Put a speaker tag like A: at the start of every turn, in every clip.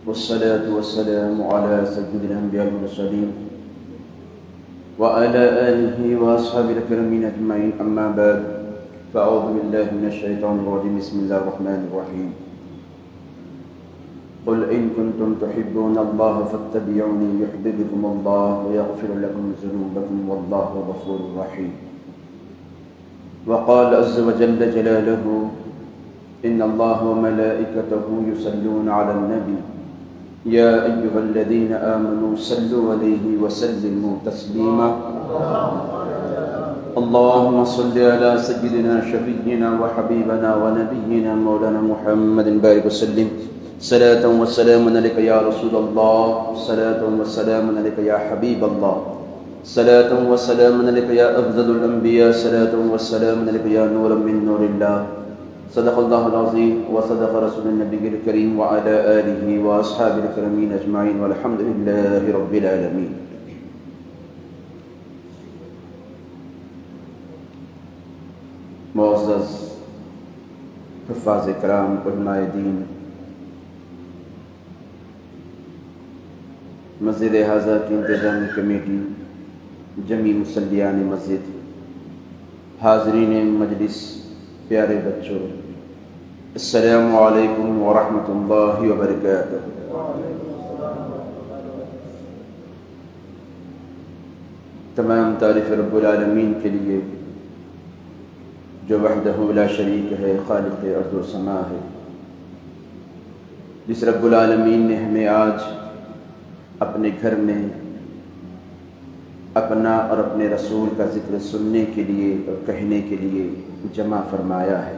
A: والصلاة والسلام على سيد الأنبياء والمرسلين وعلى آله وأصحابه الكريمين أجمعين، أما بعد، فأعوذ بالله من الشيطان الرجيم. بسم الله الرحمن الرحيم. قل إن كنتم تحبون الله فاتبعوني يحببكم الله ويغفر لكم ذنوبكم والله غفور رحيم. وقال عز وجل جلاله: إن الله وملائكته يصلون على النبي يا أيها الذين آمنوا صلوا عليه وسلموا تسليما. اللهم صل على سيدنا شفيعنا وحبيبنا ونبينا مولانا محمد بارك وسلم. صلاة وسلام عليك يا رسول الله، صلاة وسلام عليك يا حبيب الله، صلاة وسلام عليك يا أفضل الأنبياء، صلاة وسلام عليك يا نور من نور الله. صدق الله العظيم وصدق رسول النبي الكريم وعلى آله وأصحابه الكريمين أجمعين، والحمد لله رب العالمين. معزز حفاظ کرام، علماء دین، مسجد حاضہ کی انتظامی کمیٹی، جمیع مصلیان مسجد، حاضرین مجلس، پیارے بچوں، السلام علیکم ورحمۃ اللہ وبرکاتہ۔ تمام تعریف رب العالمین کے لیے جو وحدہ لا شریک ہے، خالق ارض و سما ہے، جس رب العالمین نے ہمیں آج اپنے گھر میں اپنا اور اپنے رسول کا ذکر سننے کے لیے اور کہنے کے لیے جمع فرمایا ہے۔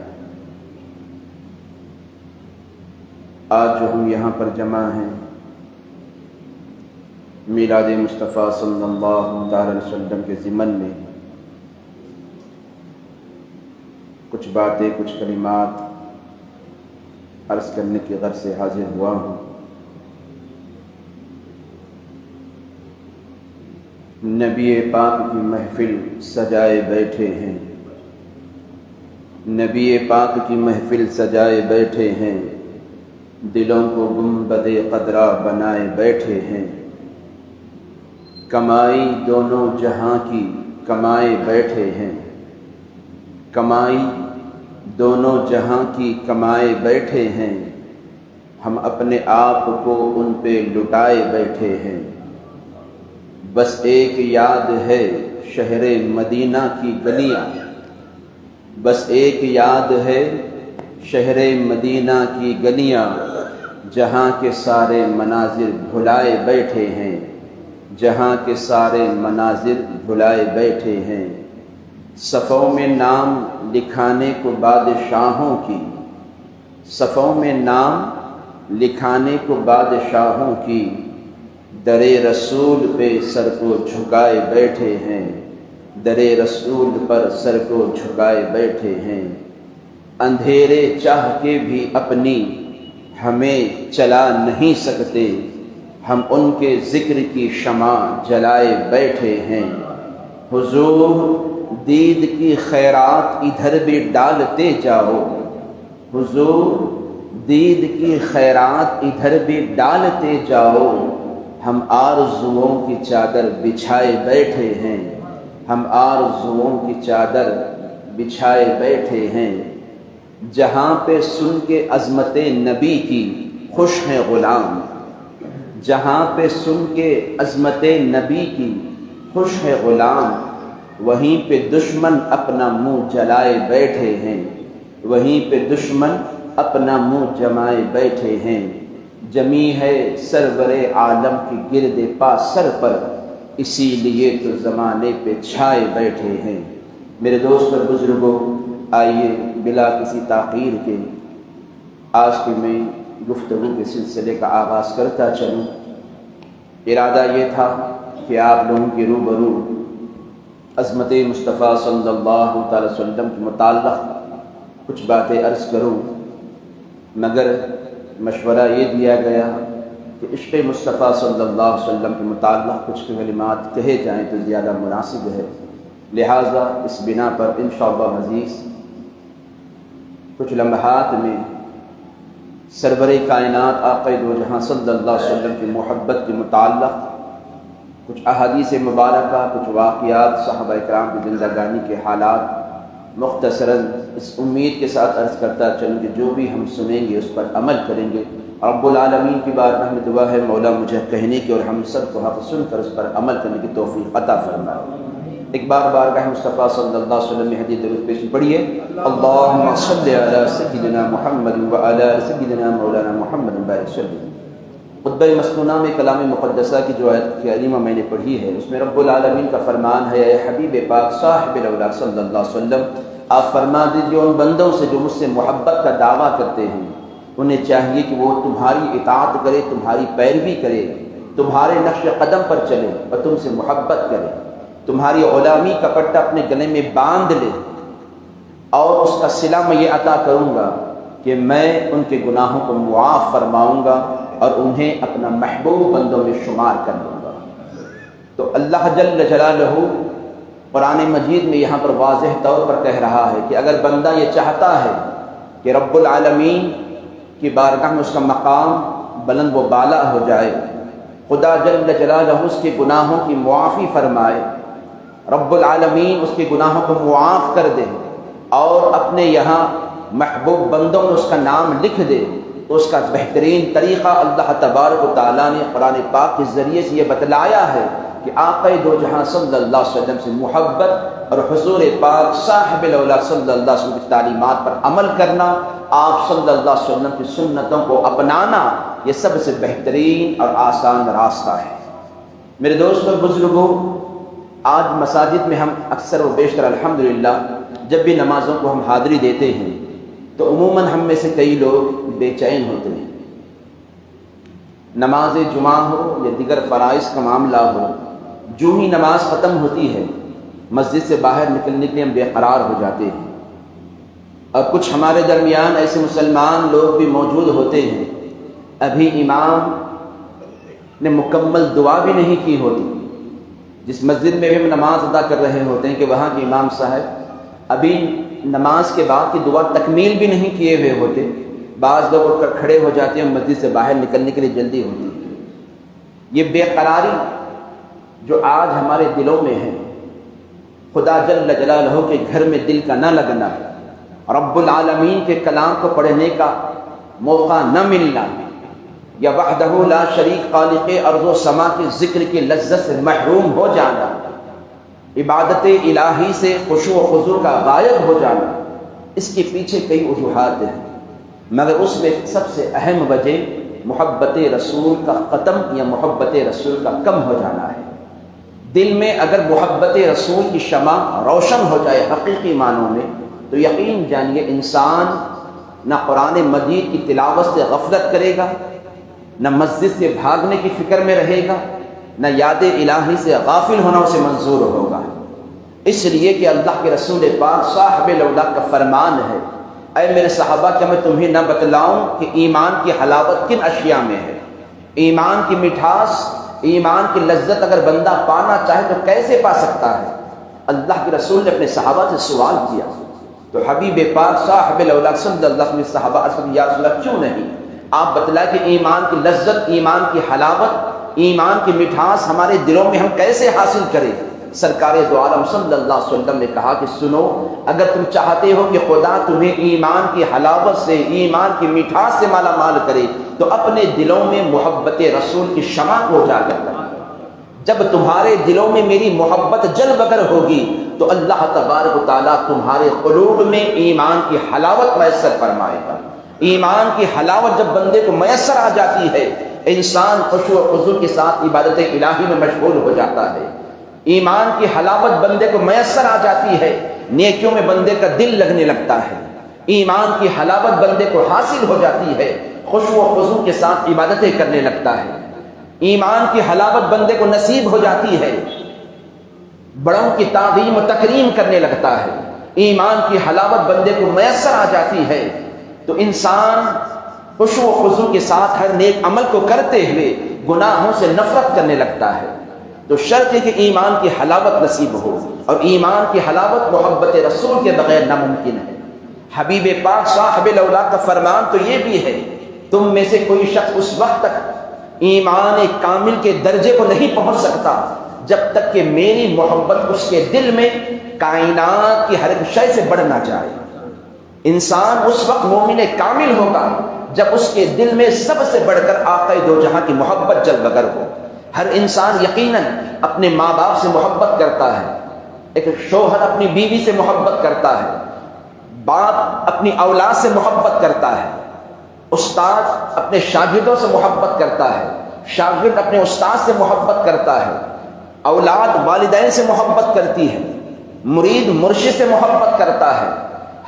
A: آج جو ہم یہاں پر جمع ہیں، میلاد مصطفیٰ صلی اللہ علیہ وسلم کے ضمن میں کچھ باتیں، کچھ کلمات عرض کرنے کی غرض سے حاضر ہوا ہوں۔ نبی پاک کی محفل سجائے بیٹھے ہیں، نبی پاک کی محفل سجائے بیٹھے ہیں، دلوں کو گنبد قدرہ بنائے بیٹھے ہیں، کمائی دونوں جہاں کی کمائے بیٹھے ہیں، کمائی دونوں جہاں کی کمائے بیٹھے ہیں، ہم اپنے آپ کو ان پہ لٹائے بیٹھے ہیں۔ بس ایک یاد ہے شہر مدینہ کی گلیاں، بس ایک یاد ہے شہر مدینہ کی گلیاں، جہاں کے سارے مناظر بھلائے بیٹھے ہیں، جہاں کے سارے مناظر بھلائے بیٹھے ہیں۔ صفوں میں نام لکھانے کو بادشاہوں کی، صفوں میں نام لکھانے کو بادشاہوں کی، در رسول پہ سر کو جھکائے بیٹھے ہیں، در رسول پر سر کو جھکائے بیٹھے ہیں۔ اندھیرے چاہ کے بھی اپنی ہمیں چلا نہیں سکتے، ہم ان کے ذکر کی شمع جلائے بیٹھے ہیں۔ حضور دید کی خیرات ادھر بھی ڈالتے جاؤ، حضور دید کی خیرات ادھر بھی ڈالتے جاؤ، ہم آرزوؤں کی چادر بچھائے بیٹھے ہیں، ہم آرزوؤں کی چادر بچھائے بیٹھے ہیں۔ جہاں پہ سن کے عظمت نبی کی خوش ہیں غلام، جہاں پہ سن کے عظمت نبی کی خوش ہے غلام، وہیں پہ دشمن اپنا منہ جلائے بیٹھے ہیں، وہیں پہ دشمن اپنا منہ جمائے بیٹھے ہیں۔ جمی ہے سرور عالم کی گرد پا سر پر، اسی لیے تو زمانے پہ چھائے بیٹھے ہیں۔ میرے دوست اور بزرگوں، آئیے بلا کسی تاخیر کے آج کی میں گفتگو کے سلسلے کا آغاز کرتا چلوں۔ ارادہ یہ تھا کہ آپ لوگوں کے روبرو عظمت مصطفیٰ صلی اللہ تعالی وسلم کے متعلق کچھ باتیں عرض کروں، مگر مشورہ یہ دیا گیا کہ عشق مصطفیٰ صلی اللہ علیہ وسلم کے متعلق کچھ کلمات کہے جائیں تو زیادہ مناسب ہے، لہٰذا اس بنا پر انشاءاللہ عزیز کچھ لمحات میں سرور کائنات آقا دو جہاں صلی اللہ علیہ وسلم کی محبت کے متعلق کچھ احادیث مبارکہ، کچھ واقعات، صحابہ کرام کی زندگانی کے حالات مختصراً اس امید کے ساتھ عرض کرتا چلوں کہ جو بھی ہم سنیں گے اس پر عمل کریں گے۔ رب العالمین کی بارگاہ میں دعا ہے مولا مجھے کہنے کی اور ہم سب کو حق سن کر اس پر عمل کرنے کی توفیق عطا فرمائے۔ ایک بار بارگاہ مصطفیٰ صلی اللہ علیہ وسلم میں حدیث درود پیش پڑھیے، اللہم صلی علی سیدنا محمد وعلی سیدنا مولانا محمد بارک وسلم۔ خطبہ مسنونہ میں کلام مقدسہ کی جو آیت کریمہ میں نے پڑھی ہے اس میں رب العالمین کا فرمان ہے، اے حبیب پاک صاحب الاولیاء صلی اللہ علیہ وسلم آپ فرما دیجیے ان بندوں سے جو مجھ سے محبت کا دعویٰ کرتے ہیں انہیں چاہیے کہ وہ تمہاری اطاعت کرے، تمہاری پیروی کرے، تمہارے نقش قدم پر چلے اور تم سے محبت کرے، تمہاری غلامی کا پٹا اپنے گلے میں باندھ لے، اور اس کا صلہ میں یہ عطا کروں گا کہ میں ان کے گناہوں کو معاف فرماؤں گا اور انہیں اپنا محبوب بندوں میں شمار کر دوں گا۔ تو اللہ جل جلالہ قرآن مجید میں یہاں پر واضح طور پر کہہ رہا ہے کہ اگر بندہ یہ چاہتا ہے کہ رب العالمین کی بارگاہ میں اس کا مقام بلند و بالا ہو جائے، خدا جل جلالہ اس کے گناہوں کی معافی فرمائے، رب العالمین اس کے گناہوں کو معاف کر دے اور اپنے یہاں محبوب بندوں میں اس کا نام لکھ دے، تو اس کا بہترین طریقہ اللہ تبارک و تعالیٰ نے قرآن پاک کے ذریعے سے یہ بتلایا ہے کہ آقا دو جہاں صلی اللہ علیہ وسلم سے محبت اور حضور پاک صاحب الاولیاء صلی اللہ علیہ وسلم کی تعلیمات پر عمل کرنا، آپ صلی اللہ علیہ وسلم کی سنتوں کو اپنانا، یہ سب سے بہترین اور آسان راستہ ہے۔ میرے دوستوں بزرگوں، آج مساجد میں ہم اکثر و بیشتر الحمدللہ جب بھی نمازوں کو ہم حاضری دیتے ہیں تو عموماً ہم میں سے کئی لوگ بے چین ہوتے ہیں۔ نماز جمعہ ہو یا دیگر فرائض کا معاملہ ہو، جو ہی نماز ختم ہوتی ہے مسجد سے باہر نکلنے کے لیے ہم بے قرار ہو جاتے ہیں، اور کچھ ہمارے درمیان ایسے مسلمان لوگ بھی موجود ہوتے ہیں ابھی امام نے مکمل دعا بھی نہیں کی ہوتی۔ جس مسجد میں بھی ہم نماز ادا کر رہے ہوتے ہیں کہ وہاں کے امام صاحب ابھی نماز کے بعد کی دعا تکمیل بھی نہیں کیے ہوئے ہوتے، بعض لوگ اٹھ کر کھڑے ہو جاتے ہیں، مسجد سے باہر نکلنے کے لیے جلدی ہوتی ہے۔ یہ بے قراری جو آج ہمارے دلوں میں ہے، خدا جل جلالہ کے گھر میں دل کا نہ لگنا، رب العالمین کے کلام کو پڑھنے کا موقع نہ ملنا، یا وحدہ لا شریک خالق ارض و سما کے ذکر کی لذت سے محروم ہو جانا، عبادت الہی سے خشوع و خضوع کا غائب ہو جانا، اس کے پیچھے کئی وجوہات ہیں، مگر اس میں سب سے اہم وجہ محبت رسول کا ختم یا محبت رسول کا کم ہو جانا ہے۔ دل میں اگر محبت رسول کی شمع روشن ہو جائے حقیقی معنوں میں، تو یقین جانیے انسان نہ قرآن مجید کی تلاوت سے غفلت کرے گا، نہ مسجد سے بھاگنے کی فکر میں رہے گا، نہ یاد الہی سے غافل ہونا اسے منظور ہوگا۔ اس لیے کہ اللہ کے رسول پاک صاحب الاولیاء کا فرمان ہے، اے میرے صحابہ کیا میں تمہیں نہ بتلاؤں کہ ایمان کی حلاوت کن اشیاء میں ہے؟ ایمان کی مٹھاس، ایمان کی لذت اگر بندہ پانا چاہے تو کیسے پا سکتا ہے؟ اللہ کے رسول نے اپنے صحابہ سے سوال کیا، تو حبیب پاک صاحب الاولیاء صلی اللہ علیہ وسلم صحابہ یا رسول اللہ کیوں نہیں؟ آپ بتلائیں کہ ایمان کی لذت، ایمان کی حلاوت، ایمان کی مٹھاس ہمارے دلوں میں ہم کیسے حاصل کریں؟ سرکار دو عالم صلی اللہ علیہ وسلم نے کہا کہ سنو، اگر تم چاہتے ہو کہ خدا تمہیں ایمان کی حلاوت سے، ایمان کی مٹھاس سے مالا مال کرے، تو اپنے دلوں میں محبت رسول کی شمع کو اجاگر کرو۔ جب تمہارے دلوں میں میری محبت جل بگر ہوگی تو اللہ تبارک و تعالیٰ تمہارے قلوب میں ایمان کی حلاوت میسر فرمائے گا۔ ایمان کی حلاوت جب بندے کو میسر آ جاتی ہے، انسان خشوع و خضوع کے ساتھ عبادت الہی میں مشغول ہو جاتا ہے۔ ایمان کی حلاوت بندے کو میسر آ جاتی ہے، نیکیوں میں بندے کا دل لگنے لگتا ہے۔ ایمان کی حلاوت بندے کو حاصل ہو جاتی ہے، خشوع و خضوع کے ساتھ عبادتیں کرنے لگتا ہے۔ ایمان کی حلاوت بندے کو نصیب ہو جاتی ہے، بڑوں کی تعظیم و تکریم کرنے لگتا ہے۔ ایمان کی حلاوت بندے کو میسر آ جاتی ہے تو انسان خشوع و خضوع کے ساتھ ہر نیک عمل کو کرتے ہوئے گناہوں سے نفرت کرنے لگتا ہے۔ تو شرط ہے کہ ایمان کی حلاوت نصیب ہو، اور ایمان کی حلاوت محبت رسول کے بغیر ناممکن ہے۔ حبیب پاک صاحب الاولیاء کا فرمان تو یہ بھی ہے تم میں سے کوئی شخص اس وقت تک ایمان کامل کے درجے کو نہیں پہنچ سکتا جب تک کہ میری محبت اس کے دل میں کائنات کی ہر ایک شے سے بڑھ نہ جائے۔ انسان اس وقت مومن کامل ہوگا جب اس کے دل میں سب سے بڑھ کر آقا دو جہاں کی محبت جلوہ گر ہو۔ ہر انسان یقیناً اپنے ماں باپ سے محبت کرتا ہے، ایک شوہر اپنی بیوی سے محبت کرتا ہے، باپ اپنی اولاد سے محبت کرتا ہے، استاد اپنے شاگردوں سے محبت کرتا ہے، شاگرد اپنے استاد سے محبت کرتا ہے، اولاد والدین سے محبت کرتی ہے، مرید مرشد سے محبت کرتا ہے۔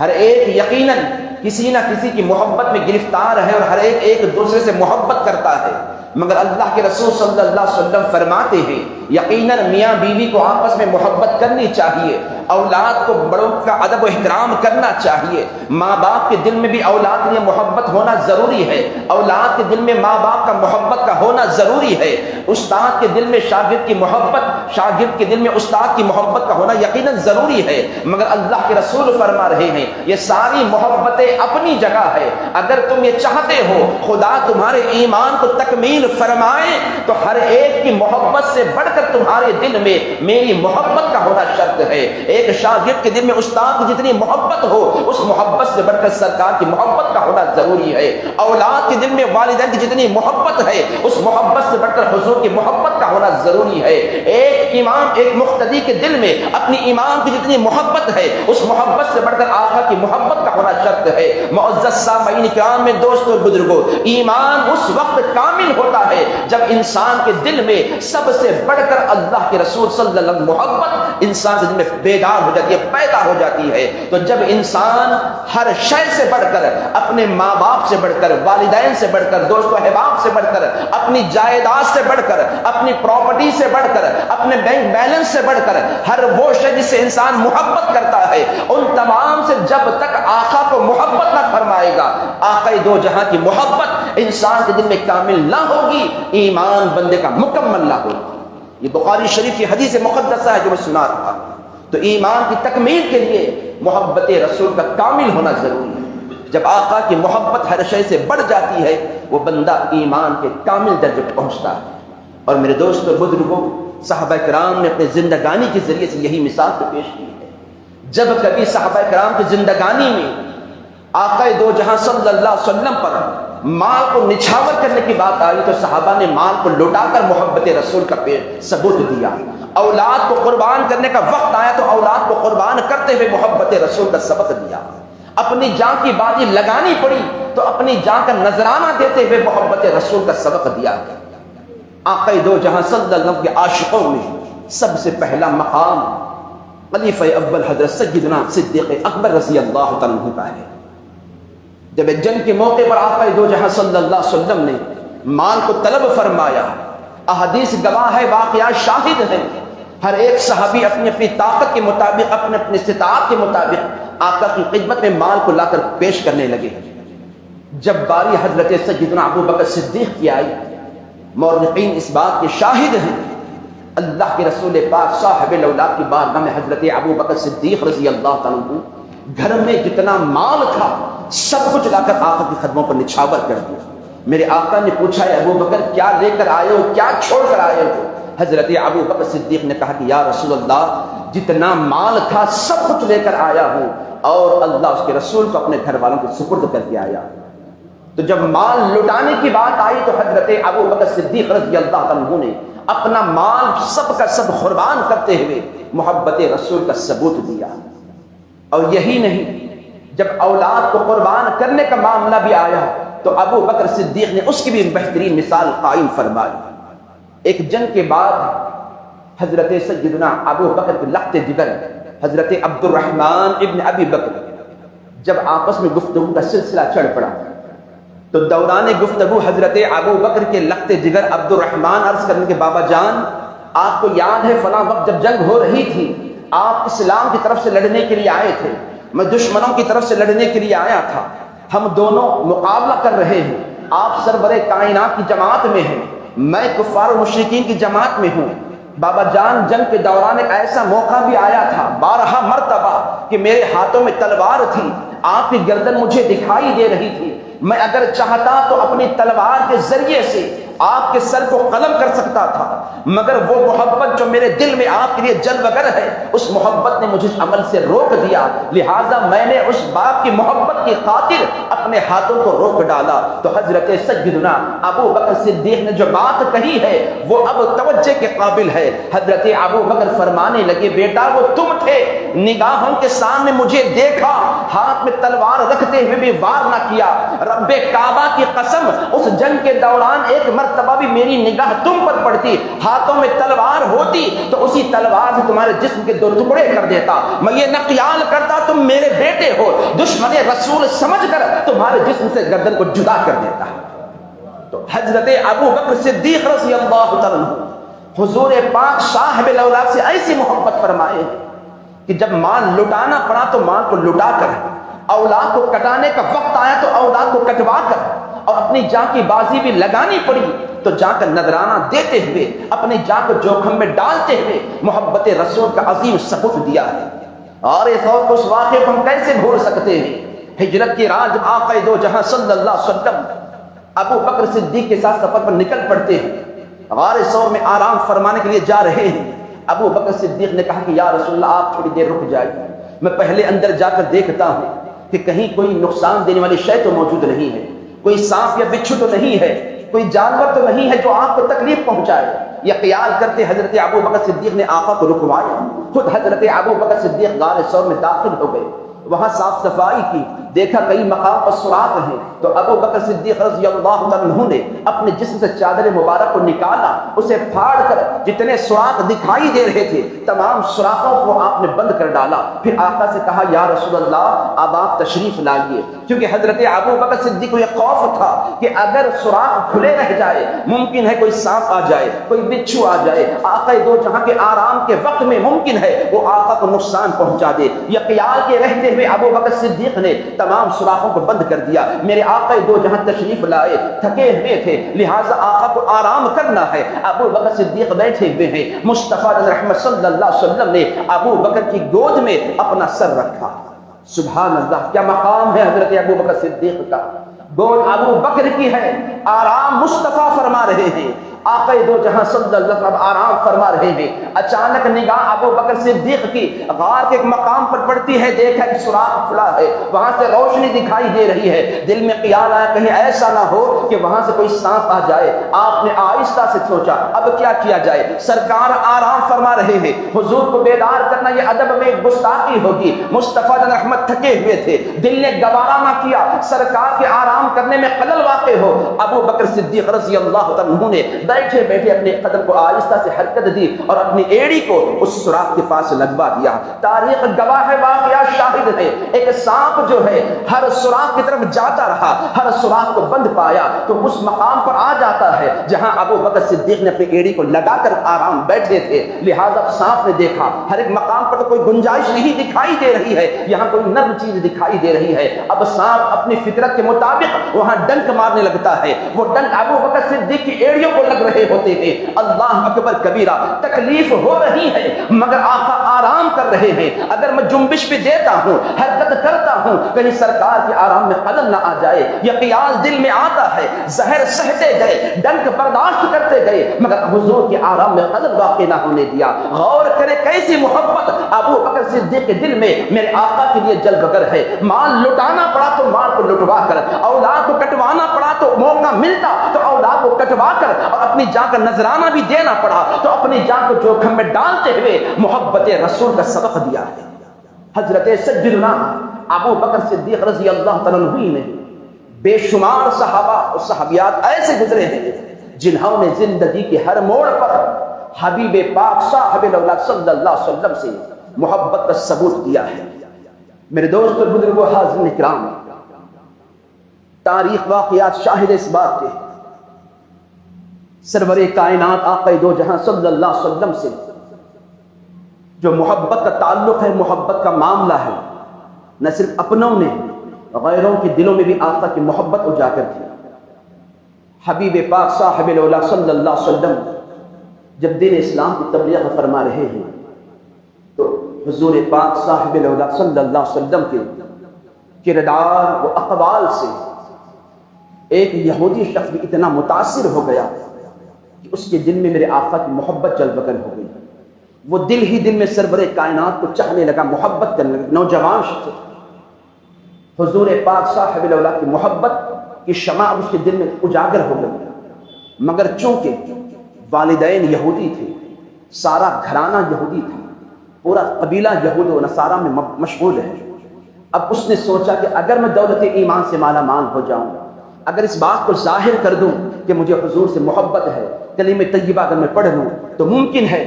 A: ہر ایک یقیناً کسی نہ کسی کی محبت میں گرفتار ہے اور ہر ایک دوسرے سے محبت کرتا ہے، مگر اللہ کے رسول صلی اللہ علیہ وسلم فرماتے ہیں یقیناً میاں بیوی کو آپس میں محبت کرنی چاہیے، اولاد کو بڑوں کا ادب و احترام کرنا چاہیے، ماں باپ کے دل میں بھی اولاد کے لیے محبت ہونا ضروری ہے، اولاد کے دل میں ماں باپ کا محبت کا ہونا ضروری ہے، استاد کے دل میں شاگرد کی محبت، شاگرد کے دل میں استاد کی محبت کا ہونا یقیناً ضروری ہے، مگر اللہ کے رسول فرما رہے ہیں یہ ساری محبتیں اپنی جگہ ہے۔ اگر تم یہ چاہتے ہو خدا تمہارے ایمان کو تکمیل فرمائے تو ہر ایک کی محبت سے بڑھ کر تمہارے دل میں میری محبت کا ہونا شرط ہے۔ ایک شاگرد کے دل میں استاد کی جتنی محبت ہو اس محبت سے بڑھ کر سرکار کی محبت کا ہونا ضروری ہے۔ اولاد کے دل میں والدین کی جتنی محبت ہے اس محبت سے بڑھ کر حضور کی محبت کا ہونا ضروری ہے۔ ایک امام ایک مقتدی کے دل میں اپنی امام کی جتنی محبت ہے اس محبت سے بڑھ کر آقا کی محبت کا ہونا شرط ہے۔ معزز سامعین کرام میں دوستو اور بزرگوں، ایمان اس وقت کامل ہوتا ہے جب انسان کے دل میں سب سے بڑھ کر اللہ کے رسول صلی اللہ علیہ وسلم محبت انسان کے دل میں بیدار ہو جاتی ہے، پیدا ہو جاتی ہے۔ تو جب انسان ہر شے سے بڑھ کر، اپنے ماں باپ سے بڑھ کر، والدین سے بڑھ کر، دوست و احباب سے بڑھ کر، اپنی جائیداد سے بڑھ کر، اپنی پراپرٹی سے بڑھ کر، اپنے بینک بیلنس سے بڑھ کر، ہر وہ شے جس سے انسان محبت کرتا ہے ان تمام سے جب تک آقا کو محبت نہ فرمائے گا، آقا دو جہاں کی محبت انسان کے دل میں کامل نہ ہوگی، ایمان بندے کا مکمل نہ ہوگا۔ یہ بخاری شریف کی حدیث مقدسہ ہے جو میں سنا رہا۔ تو ایمان کی تکمیل کے لیے محبت رسول کا کامل ہونا ضروری ہے۔ جب آقا کی محبت ہر شے سے بڑھ جاتی ہے وہ بندہ ایمان کے کامل درجے پر پہنچتا ہے۔ اور میرے دوستوں بزرگوں، صحابہ کرام نے اپنے زندگانی کے ذریعے سے یہی مثال تو پیش کی ہے۔ جب کبھی صحابہ کرام کی زندگانی میں آقا دو جہاں صلی اللہ علیہ وسلم پر مال کو نچھاور کرنے کی بات آئی تو صحابہ نے مال کو لوٹا کر محبت رسول کا ثبوت دیا۔ اولاد کو قربان کرنے کا وقت آیا تو اولاد کو قربان کرتے ہوئے محبت رسول کا سبق دیا۔ اپنی جان کی بازی لگانی پڑی تو اپنی جان کا نذرانہ دیتے ہوئے محبت رسول کا سبق دیا۔ آقا دو جہاں صلی اللہ علیہ وسلم کے عاشقوں میں سب سے پہلا مقام خلیفہ اول حضرت سیدنا صدیق اکبر رضی اللہ تعالیٰ عنہ کا ہے۔ جب جنگ کے موقع پر آقا دو جہاں صلی اللہ علیہ وسلم نے مال کو طلب فرمایا، احادیث گواہ ہے، واقعات شاہد ہیں، ہر ایک صحابی اپنی اپنی طاقت کے مطابق، اپنے اپنے استطاعت کے مطابق آقا کی خدمت میں مال کو لا کر پیش کرنے لگے۔ جب باری حضرت سیدنا ابو بکر صدیق کی آئی، مورخین اس بات کے شاہد ہیں، اللہ کے رسول پاک صاحب الاولاد کی بارگاہ میں حضرت ابو بکر صدیق رضی اللہ تعالیٰ عنہ گھر میں جتنا مال تھا سب کچھ لا کر آقا کی خدموں پر نچھاور کر دیا۔ میرے آقا نے پوچھا ہے ابو بکر کیا لے کر آئے ہو، کیا چھوڑ کر آئے ہو؟ حضرت ابو بکر صدیق نے کہا کہ یا رسول اللہ جتنا مال تھا سب کچھ لے کر آیا ہوں اور اللہ اس کے رسول کو اپنے گھر والوں کو سپرد کر کے آیا۔ تو جب مال لٹانے کی بات آئی تو حضرت ابو بکر صدیق رضی اللہ عنہ نے اپنا مال سب کا سب قربان کرتے ہوئے محبت رسول کا ثبوت دیا۔ اور یہی نہیں، جب اولاد کو قربان کرنے کا معاملہ بھی آیا تو ابو بکر صدیق نے اس کی بھی بہترین مثال قائم فرمائی۔ ایک جنگ کے بعد حضرت سیدنا ابو بکر کے لخت جگر حضرت عبد الرحمن ابن ابی بکر جب آپس میں گفتگو کا سلسلہ چڑھ پڑا تو دوران گفتگو حضرت ابو بکر کے لخت جگر عبد الرحمن عرض کرنے کے بابا جان آپ کو یاد ہے فلاں وقت جب جنگ ہو رہی تھی آپ اسلام کی طرف سے لڑنے کے لیے آئے تھے، میں دشمنوں کی طرف سے لڑنے کے لیے آیا تھا، ہم دونوں مقابلہ کر رہے ہیں، آپ سربر کائنات کی جماعت میں ہیں، میں کفار و مشرکین کی جماعت میں ہوں۔ بابا جان جنگ کے دوران ایک ایسا موقع بھی آیا تھا 12 مرتبہ کہ میرے ہاتھوں میں تلوار تھی، آپ کی گردن مجھے دکھائی دے رہی تھی، میں اگر چاہتا تو اپنی تلوار کے ذریعے سے آپ کے سر کو قلم کر سکتا تھا، مگر وہ محبت جو میرے دل میں آپ کے لیے جلوگر ہے، اس محبت نے مجھے اس عمل سے روک دیا، لہٰذا میں نے اس باپ کی محبت کی خاطر اپنے ہاتھوں کو روک ڈالا۔ تو حضرت سیدنا ابو بکر صدیق نے جو بات کہی ہے وہ اب توجہ کے قابل ہے۔ حضرت ابو بکر فرمانے لگے، بیٹا وہ تم تھے، نگاہوں کے سامنے مجھے دیکھا، ہاتھ میں تلوار رکھتے ہوئے بھی وار نہ کیا، رب کعبہ کی قسم اس جنگ کے دوران ایک مرتبہ بھی میری نگاہ تم پر پڑتی، ہاتھوں میں تلوار ہوتی تو اسی تلوار سے تمہارے جسم کے 2 ٹکڑے کر دیتا، میں یہ نہ خیال کرتا تم میرے بیٹے ہو، دشمن رسول سمجھ کر تمہارے جسم سے گردن کو جدا کر دیتا۔ تو حضرت ابو بکر صدیق رضی اللہ تعالیٰ عنہ حضور پاک صاحب الاولاد سے ایسی محبت فرمائے کہ جب مال لٹانا پڑا تو مال کو لٹا کر، اولاد کو کٹانے کا وقت آیا تو اولاد کو کٹوا کر، اور اپنی جان کی بازی بھی لگانی پڑی تو جان کا نذرانہ دیتے ہوئے، اپنی جان کو جوخم میں ڈالتے ہوئے محبت رسول کا عظیم ثبوت دیا ہے۔ اور اس واقعے کو ہم کیسے بھول سکتے ہیں؟ ہجرت کی رات جب آقا دو جہاں صلی اللہ علیہ وسلم ابو بکر صدیق کے ساتھ سفر پر نکل پڑتے ہیں، غار ثور میں آرام فرمانے کے لیے جا رہے ہیں، ابو بکر صدیق نے کہا کہ یا رسول اللہ آپ تھوڑی دیر رک جائیے، میں پہلے اندر جا کر دیکھتا ہوں کہ کہیں کوئی نقصان دینے والی شے تو موجود نہیں ہے، کوئی سانپ یا بچھو تو نہیں ہے، کوئی جانور تو نہیں ہے جو آپ کو تکلیف پہنچائے۔ یہ خیال کرتے حضرت ابو بکر صدیق نے آقا کو رکوایا، خود حضرت ابو بکر صدیق غار ثور میں داخل ہو گئے، وہاں صاف صفائی کی، دیکھا کئی مقام پر سوراخ ہیں، تو ابو بکر صدیق رضی اللہ عنہ نے اپنے جسم سے چادر مبارک کو نکالا، اسے پھاڑ کر جتنے سوراخ دکھائی دے رہے تھے تمام سوراخوں کو آپ نے بند کر ڈالا، پھر آقا سے کہا یا رسول اللہ اب آپ تشریف لائیے، کیونکہ حضرت ابو بکر صدیق کو یہ خوف تھا کہ اگر سوراخ کھلے رہ جائے ممکن ہے کوئی سانپ آ جائے، کوئی بچھو آ جائے، آقا دو جہاں کے آرام کے وقت میں ممکن ہے وہ آقا کو نقصان پہنچا دے۔ یہ خیال کے رہتے ہوئے ابو بکر صدیق نے تمام سوراخوں کو بند کر دیا۔ میرے آقا دو جہاں تشریف لائے، تھکے ہوئے تھے، لہٰذا آقا کو آرام کرنا ہے، ابو بکر صدیق بیٹھے ہوئے ہیں، مصطفیٰ رحمت صلی اللہ علیہ وسلم نے ابو بکر کی گود میں اپنا سر رکھا۔ سبحان اللہ، کیا مقام ہے حضرت ابو بکر صدیق کا، گود ابو بکر کی ہے، آرام مصطفیٰ فرما رہے ہیں، آقا دو جہاں صلی اللہ علیہ وسلم آرام فرما رہے ہیں۔ اچانک نگاہ ابو بکر صدیق کی غار کے ایک مقام پر پڑتی ہے، دیکھا کہ سوراخ کھلا ہے، وہاں سے روشنی دکھائی دے رہی ہے، دل میں خیال آیا کہیں ایسا نہ ہو کہ وہاں سے کوئی سانپ آ جائے۔ آپ نے آہستہ سے سوچا اب کیا کیا جائے، سرکار آرام فرما رہے ہیں، حضور کو بیدار کرنا یہ ادب میں گستاخی ہوگی، مصطفیٰ رحمت تھکے ہوئے تھے، دل نے گوارا نہ کیا سرکار کے آرام کرنے میں خلل واقع ہو۔ ابو بکر صدیق رضی اللہ عنہ نے بیٹھے بیٹھے اپنے قدم کو آہستہ سے حرکت دی اور اپنی ایڑی کو اس سوراخ کے پاس لگوا دیا۔ تاریخ گواہ ہے، واقعہ شاہد ہے، ایک سانپ جو ہے ہر سوراخ کی طرف جاتا رہا، ہر سوراخ کو بند پایا تو اس مقام پر آ جاتا ہے جہاں ابو بکر صدیق نے اپنی ایڑی کو لگا کر آرام بیٹھے تھے، لہٰذا سانپ نے دیکھا ہر ایک مقام پر تو کوئی گنجائش نہیں دکھائی دے رہی ہے، یہاں کوئی نرم چیز دکھائی دے رہی ہے۔ اب سانپ اپنی فطرت کے مطابق وہاں ڈنک مارنے لگتا ہے، وہ ڈنک ابو بکر صدیق کی ایڑیوں کو لگ رہے ہوتے ہیں۔ اللہ اکبر کبیرہ، تکلیف ہو رہی ہے مگر آقا آرام کر رہے ہیں، اگر میں جنبش بھی دیتا ہوں حرکت کرتا ہوں کہیں سرکار کے آرام میں خلل نہ آ جائے، یہ خیال دل میں آتا ہے، زہر سہتے گئے، ڈنک برداشت کرتے گئے مگر حضور کے آرام میں خلل واقع نہ ہونے دیا۔ غور کرے کیسی محبت ابو بکر صدیق کے دل میں میرے آقا کے لیے جلوگر ہے، مال لٹانا پڑا تو مال کو لٹوا کر، اولاد کو کٹوانا پڑا تو موقع ملتا تو اولاد کو کٹوا کر، اور اپنی جان کا نذرانہ بھی دینا پڑا تو اپنی جان کو جوخم میں ڈالتے ہوئے محبت رسول کا سبق دیا ہے۔ حضرت سیدنا ابو بکر صدیق رضی اللہ تعالیٰ عنہ نے بے شمار صحابہ اور صحابیات ایسے گزرے ہیں جنہوں نے زندگی کے ہر موڑ پر حبیب پاک صاحب الاولاد صلی اللہ علیہ وسلم سے محبت کا ثبوت دیا ہے۔ میرے دوست اور بزرگوں، حاضرین کرام، تاریخ واقعات شاہد اس بات کے، سرور کائنات آقا دو جہاں صلی اللہ علیہ وسلم سے جو محبت کا تعلق ہے، محبت کا معاملہ ہے، نہ صرف اپنوں نے غیروں کے دلوں میں بھی آقا کی محبت اجاگر تھی۔ حبیب پاک صاحب الاولاد صلی اللہ علیہ وسلم جب دین اسلام کی تبلیغ فرما رہے ہیں تو حضور پاک صاحب الاولاد صلی اللہ علیہ وسلم کے کردار و اقوال سے ایک یہودی شخص بھی اتنا متاثر ہو گیا کہ اس کے دل میں میرے آقا کی محبت جلوہ گر ہو گئی. وہ دل ہی دل میں سرور کائنات کو چاہنے لگا، محبت کرنے لگا. نوجوان شخص حضور پاک صاحب الاولیاء کی محبت کی شمع اب اس کے دل میں اجاگر ہو گئی. مگر چونکہ والدین یہودی تھے، سارا گھرانہ یہودی تھا، پورا قبیلہ یہود و نصارہ میں مشغول ہے، اب اس نے سوچا کہ اگر میں دولت ایمان سے مالا مال ہو جاؤں، اگر اس بات کو ظاہر کر دوں کہ مجھے حضور سے محبت ہے، کلمہ طیبہ اگر میں پڑھ لوں تو ممکن ہے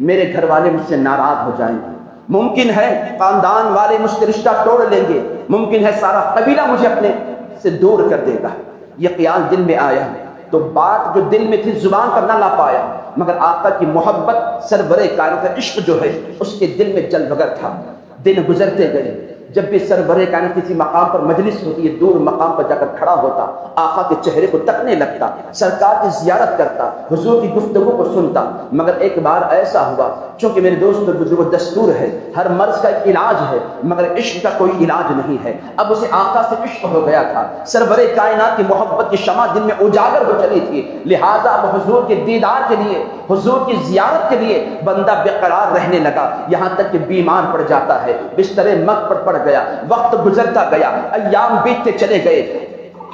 A: میرے گھر والے مجھ سے ناراض ہو جائیں گے، ممکن ہے خاندان والے مجھ سے رشتہ توڑ لیں گے، ممکن ہے سارا قبیلہ مجھے اپنے سے دور کر دے گا. یہ خیال دل میں آیا تو بات جو دل میں تھی زبان پر نہ لا پایا، مگر آقا کی محبت سرور کائنات کا عشق جو ہے اس کے دل میں جلوگر تھا. دن گزرتے گئے، جب بھی سرور کائنات کسی مقام پر مجلس ہوتی ہے، دور مقام پر جا کر کھڑا ہوتا، آقا کے چہرے کو تکنے لگتا، سرکار کی زیارت کرتا، حضور کی گفتگو کو سنتا. مگر ایک بار ایسا ہوا، چونکہ میرے دوست بزرگ دستور ہے، ہر مرض کا ایک علاج ہے، مگر عشق کا کوئی علاج نہیں ہے. اب اسے آقا سے عشق ہو گیا تھا، سرور کائنات کی محبت کی شمع دل میں اجاگر ہو چلی تھی. لہٰذا اب حضور کے دیدار کے لیے، حضور کی زیارت کے لیے بندہ بے قرار رہنے لگا، یہاں تک کہ بیمار پڑ جاتا ہے، بستر مرگ پر پڑ گیا. وقت گزرتا گیا، ایام بیتتے چلے گئے،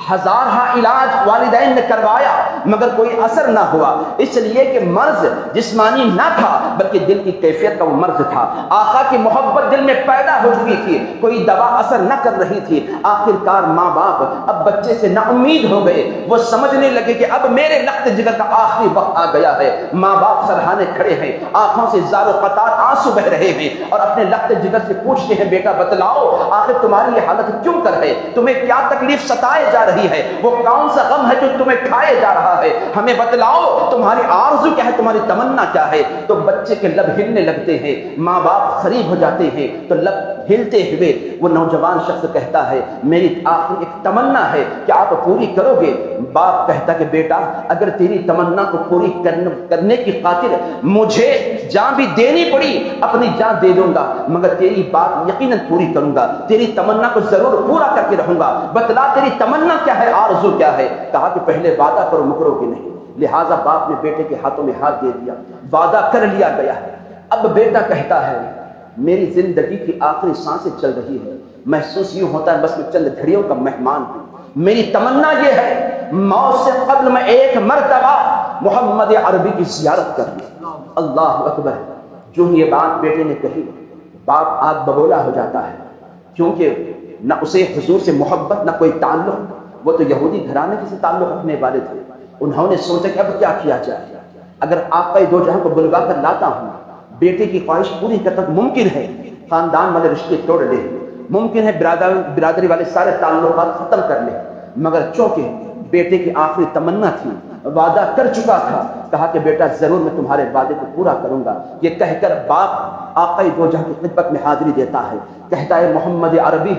A: ہزارہ علاج والدین نے کروایا مگر کوئی اثر نہ ہوا، اس لیے کہ مرض جسمانی نہ تھا بلکہ دل کی کیفیت کا وہ مرض تھا. آقا کی محبت دل میں پیدا ہو چکی تھی، کوئی دوا اثر نہ کر رہی تھی. آخرکار ماں باپ اب بچے سے نا امید ہو گئے، وہ سمجھنے لگے کہ اب میرے لخت جگر کا آخری وقت آ گیا ہے. ماں باپ سرہانے کھڑے ہیں، آنکھوں سے زار و قطار آنسو بہ رہے ہیں اور اپنے لخت جگر سے پوچھتے ہیں، بیٹا بتلاؤ آخر تمہاری یہ حالت کیوں کر ہے، تمہیں کیا تکلیف ستائے جا رہی ہے، وہ کون سا غم ہے جو تمہیں کھائے جا رہا ہے، ہمیں بتلاؤ تمہاری آرزو کیا ہے، تمہاری تمنا کیا ہے. تو بچے کے لب ہلنے لگتے ہیں، ماں باپ قریب ہو جاتے ہیں تو لب ہلتے ہوئے وہ نوجوان شخص کہتا ہے، میری آخری ایک تمنا ہے کہ آپ پوری کرو گے. باپ کہتا کہ بیٹا اگر تیری تمنا کو پوری کرنے کی خاطر مجھے جان بھی دینی پڑی اپنی جان دے دوں گا، مگر تیری بات یقیناً پوری کروں گا، تیری تمنا کو ضرور پورا کر کے رہوں گا. بتلا تیری تمنا کیا ہے، آرزو کیا ہے. کہا کہ پہلے وعدہ کرو مکرو کہ نہیں. لہٰذا باپ نے بیٹے کے ہاتھوں میں ہاتھ دے دیا، وعدہ کر لیا گیا. اب بیٹا کہتا ہے میری زندگی کی آخری سانسیں چل رہی ہے، محسوس یوں ہوتا ہے بس میں چند گھڑیوں کا مہمان ہوں. میری تمنا یہ ہے موت سے قبل میں ایک مرتبہ محمد عربی کی زیارت کر لوں. اللہ اکبر. جو یہ بات بیٹے نے کہی باپ آگ ببولا ہو جاتا ہے، کیونکہ نہ اسے حضور سے محبت نہ کوئی تعلق، وہ تو یہودی گھرانے سے تعلق رکھنے والے تھے. انہوں نے سوچا کہ اب کیا کیا جائے، اگر آقا دو جہاں کو بلوا کر لاتا ہوں، بیٹے کی خواہش پوری کرتا تو ممکن ہے خاندان والے رشتے توڑ لے، ممکن ہے برادری والے سارے تعلقات ختم کر لے. مگر چونکہ بیٹے کی آخری تمنا تھی، وعدہ کر چکا تھا، کہا کہ بیٹا ضرور میں تمہارے وعدے کو پورا کروں گا. یہ کہہ کر باپ آقا دو جہاں کی خدمت میں حاضری دیتا ہے. کہتا ہے محمد عربی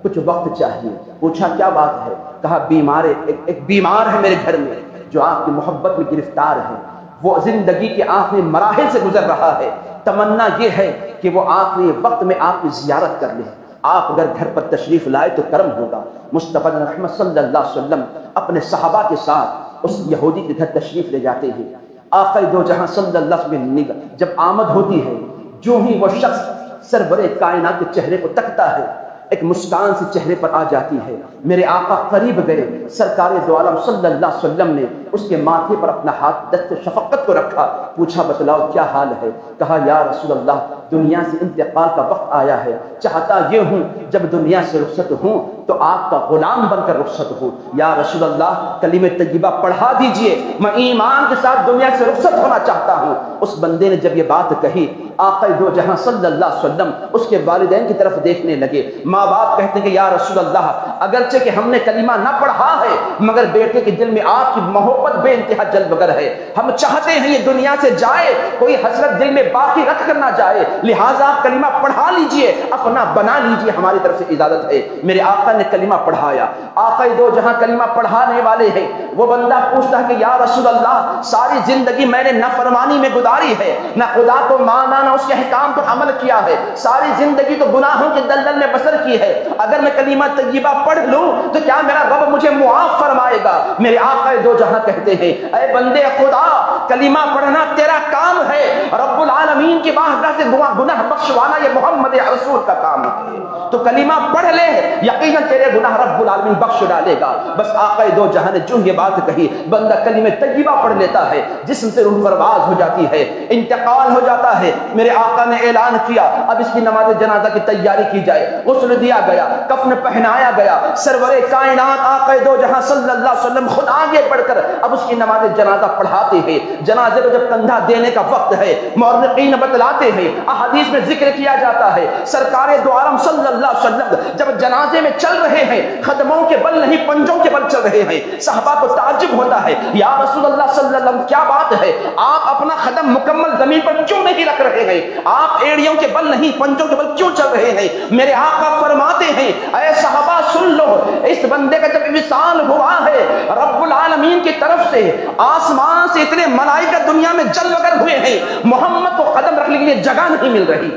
A: کچھ وقت چاہیے. پوچھا کیا بات ہے؟ کہا بیمار ایک بیمار ہے میرے گھر میں جو آپ کی محبت میں گرفتار ہے، وہ زندگی کے آخری مراحل سے گزر رہا ہے. تمنا یہ ہے کہ وہ آخری وقت میں آپ کی زیارت کر لے. آپ اگر گھر پر تشریف لائے تو کرم ہوگا. مصطفیٰ رحمت صلی اللہ علیہ وسلم اپنے صحابہ کے ساتھ اس یہودی کے گھر تشریف لے جاتے ہیں. آقا دو جہاں صلی اللہ علیہ وسلم جب آمد ہوتی ہے، جو ہی وہ شخص سرور کائنات کے چہرے کو تکتا ہے، ایک مسکان سے چہرے پر آ جاتی ہے. میرے آقا قریب گئے، سرکار دو عالم صلی اللہ علیہ وسلم نے اس کے ماتھے پر اپنا ہاتھ دست شفقت کو رکھا. پوچھا بتلاؤ کیا حال ہے؟ کہا یا رسول اللہ دنیا سے انتقال کا وقت آیا ہے، چاہتا یہ ہوں جب دنیا سے رخصت ہوں تو آپ کا غلام بن کر رخصت ہوں. یا رسول اللہ کلمہ طیبہ پڑھا دیجئے، میں ایمان کے ساتھ دنیا سے رخصت ہونا چاہتا ہوں. اس بندے نے جب یہ بات کہی، آقا دو جہاں صلی اللہ علیہ وسلم اس کے والدین کی طرف دیکھنے لگے. ماں باپ کہتے ہیں کہ یا رسول اللہ اگرچہ کہ ہم نے کلمہ نہ پڑھا ہے مگر بیٹے کے دل میں آپ کی محبت بے انتہا جلوگر ہے. ہم چاہتے ہیں یہ دنیا سے جائے، کوئی حسرت دل میں باقی رکھ کر نہ جائے، لہٰذا آپ کلمہ پڑھا لیجئے، اپنا بنا لیجئے، ہماری طرف سے اجازت ہے. میرے آقا نے نے کلمہ پڑھایا، آقا دو جہاں کلمہ پڑھانے والے ہیں۔ وہ بندہ پوچھتا ہے کہ یا رسول اللہ، ساری زندگی میں نے نافرمانی میں گزاری ہے، نہ خدا کو مانا نہ اس کے احکام پر عمل کیا ہے، ساری زندگی تو گناہوں کے دلدل میں بسر کی ہے، اگر میں کلمہ طیبہ پڑھ لوں تو کیا میرا رب مجھے معاف فرمائے گا؟ میرے آقا دو جہاں کہتے ہیں اے بندے خدا، کلمہ پڑھنا تیرا کام ہے، رب العالمین کی بارگاہ سے گناہ بخشوانا یہ محمد رسول کا کام ہے، تو کلمہ پڑھ لے، یقیناً تیرے گناہ رب العالمین بخش ڈالے گا۔ بس آقا دو جہاں نے جو یہ بات کہی، بندہ کلمہ طیبہ پڑھ لیتا ہے، جسم سے روح پرواز ہو جاتی ہے، انتقال ہو جاتا ہے۔ میرے آقا نے اعلان کیا اب اس کی نماز جنازہ کی تیاری کی جائے، غسل دیا گیا، کفن پہنایا گیا، سرور کائنات آقا دو جہاں صلی اللہ علیہ وسلم خود آگے بڑھ کر اب اس کی نماز جنازہ پڑھاتے ہیں۔ جنازے کو جب کندھا دینے کا وقت ہے، مورخین بتلاتے ہیں، احادیث میں ذکر کیا جاتا ہے، سرکار دو عالم صلی اللہ علیہ وسلم جب جنازے میں چل رہے ہیں، قدموں کے بل نہیں پنجوں کے بل چل رہے ہیں، صحابہ کو تعجب ہوتا ہے، یا رسول اللہ صلی اللہ علیہ وسلم کیا بات ہے، آپ اپنا قدم مکمل زمین پر کیوں نہیں رکھ رہے ہیں، آپ ایڑیوں کے بل نہیں پنجوں کے بل کیوں چل رہے ہیں؟ میرے آقا فرماتے ہیں اے صحابہ سن لو، اس بندے کا جب وصال ہوا ہے، رب العالمین کی طرف سے آسمان سے اتنے ملائکہ دنیا میں جل وگر ہوئے ہیں، محمد کو قدم رکھنے کے لیے جگہ نہیں مل رہی۔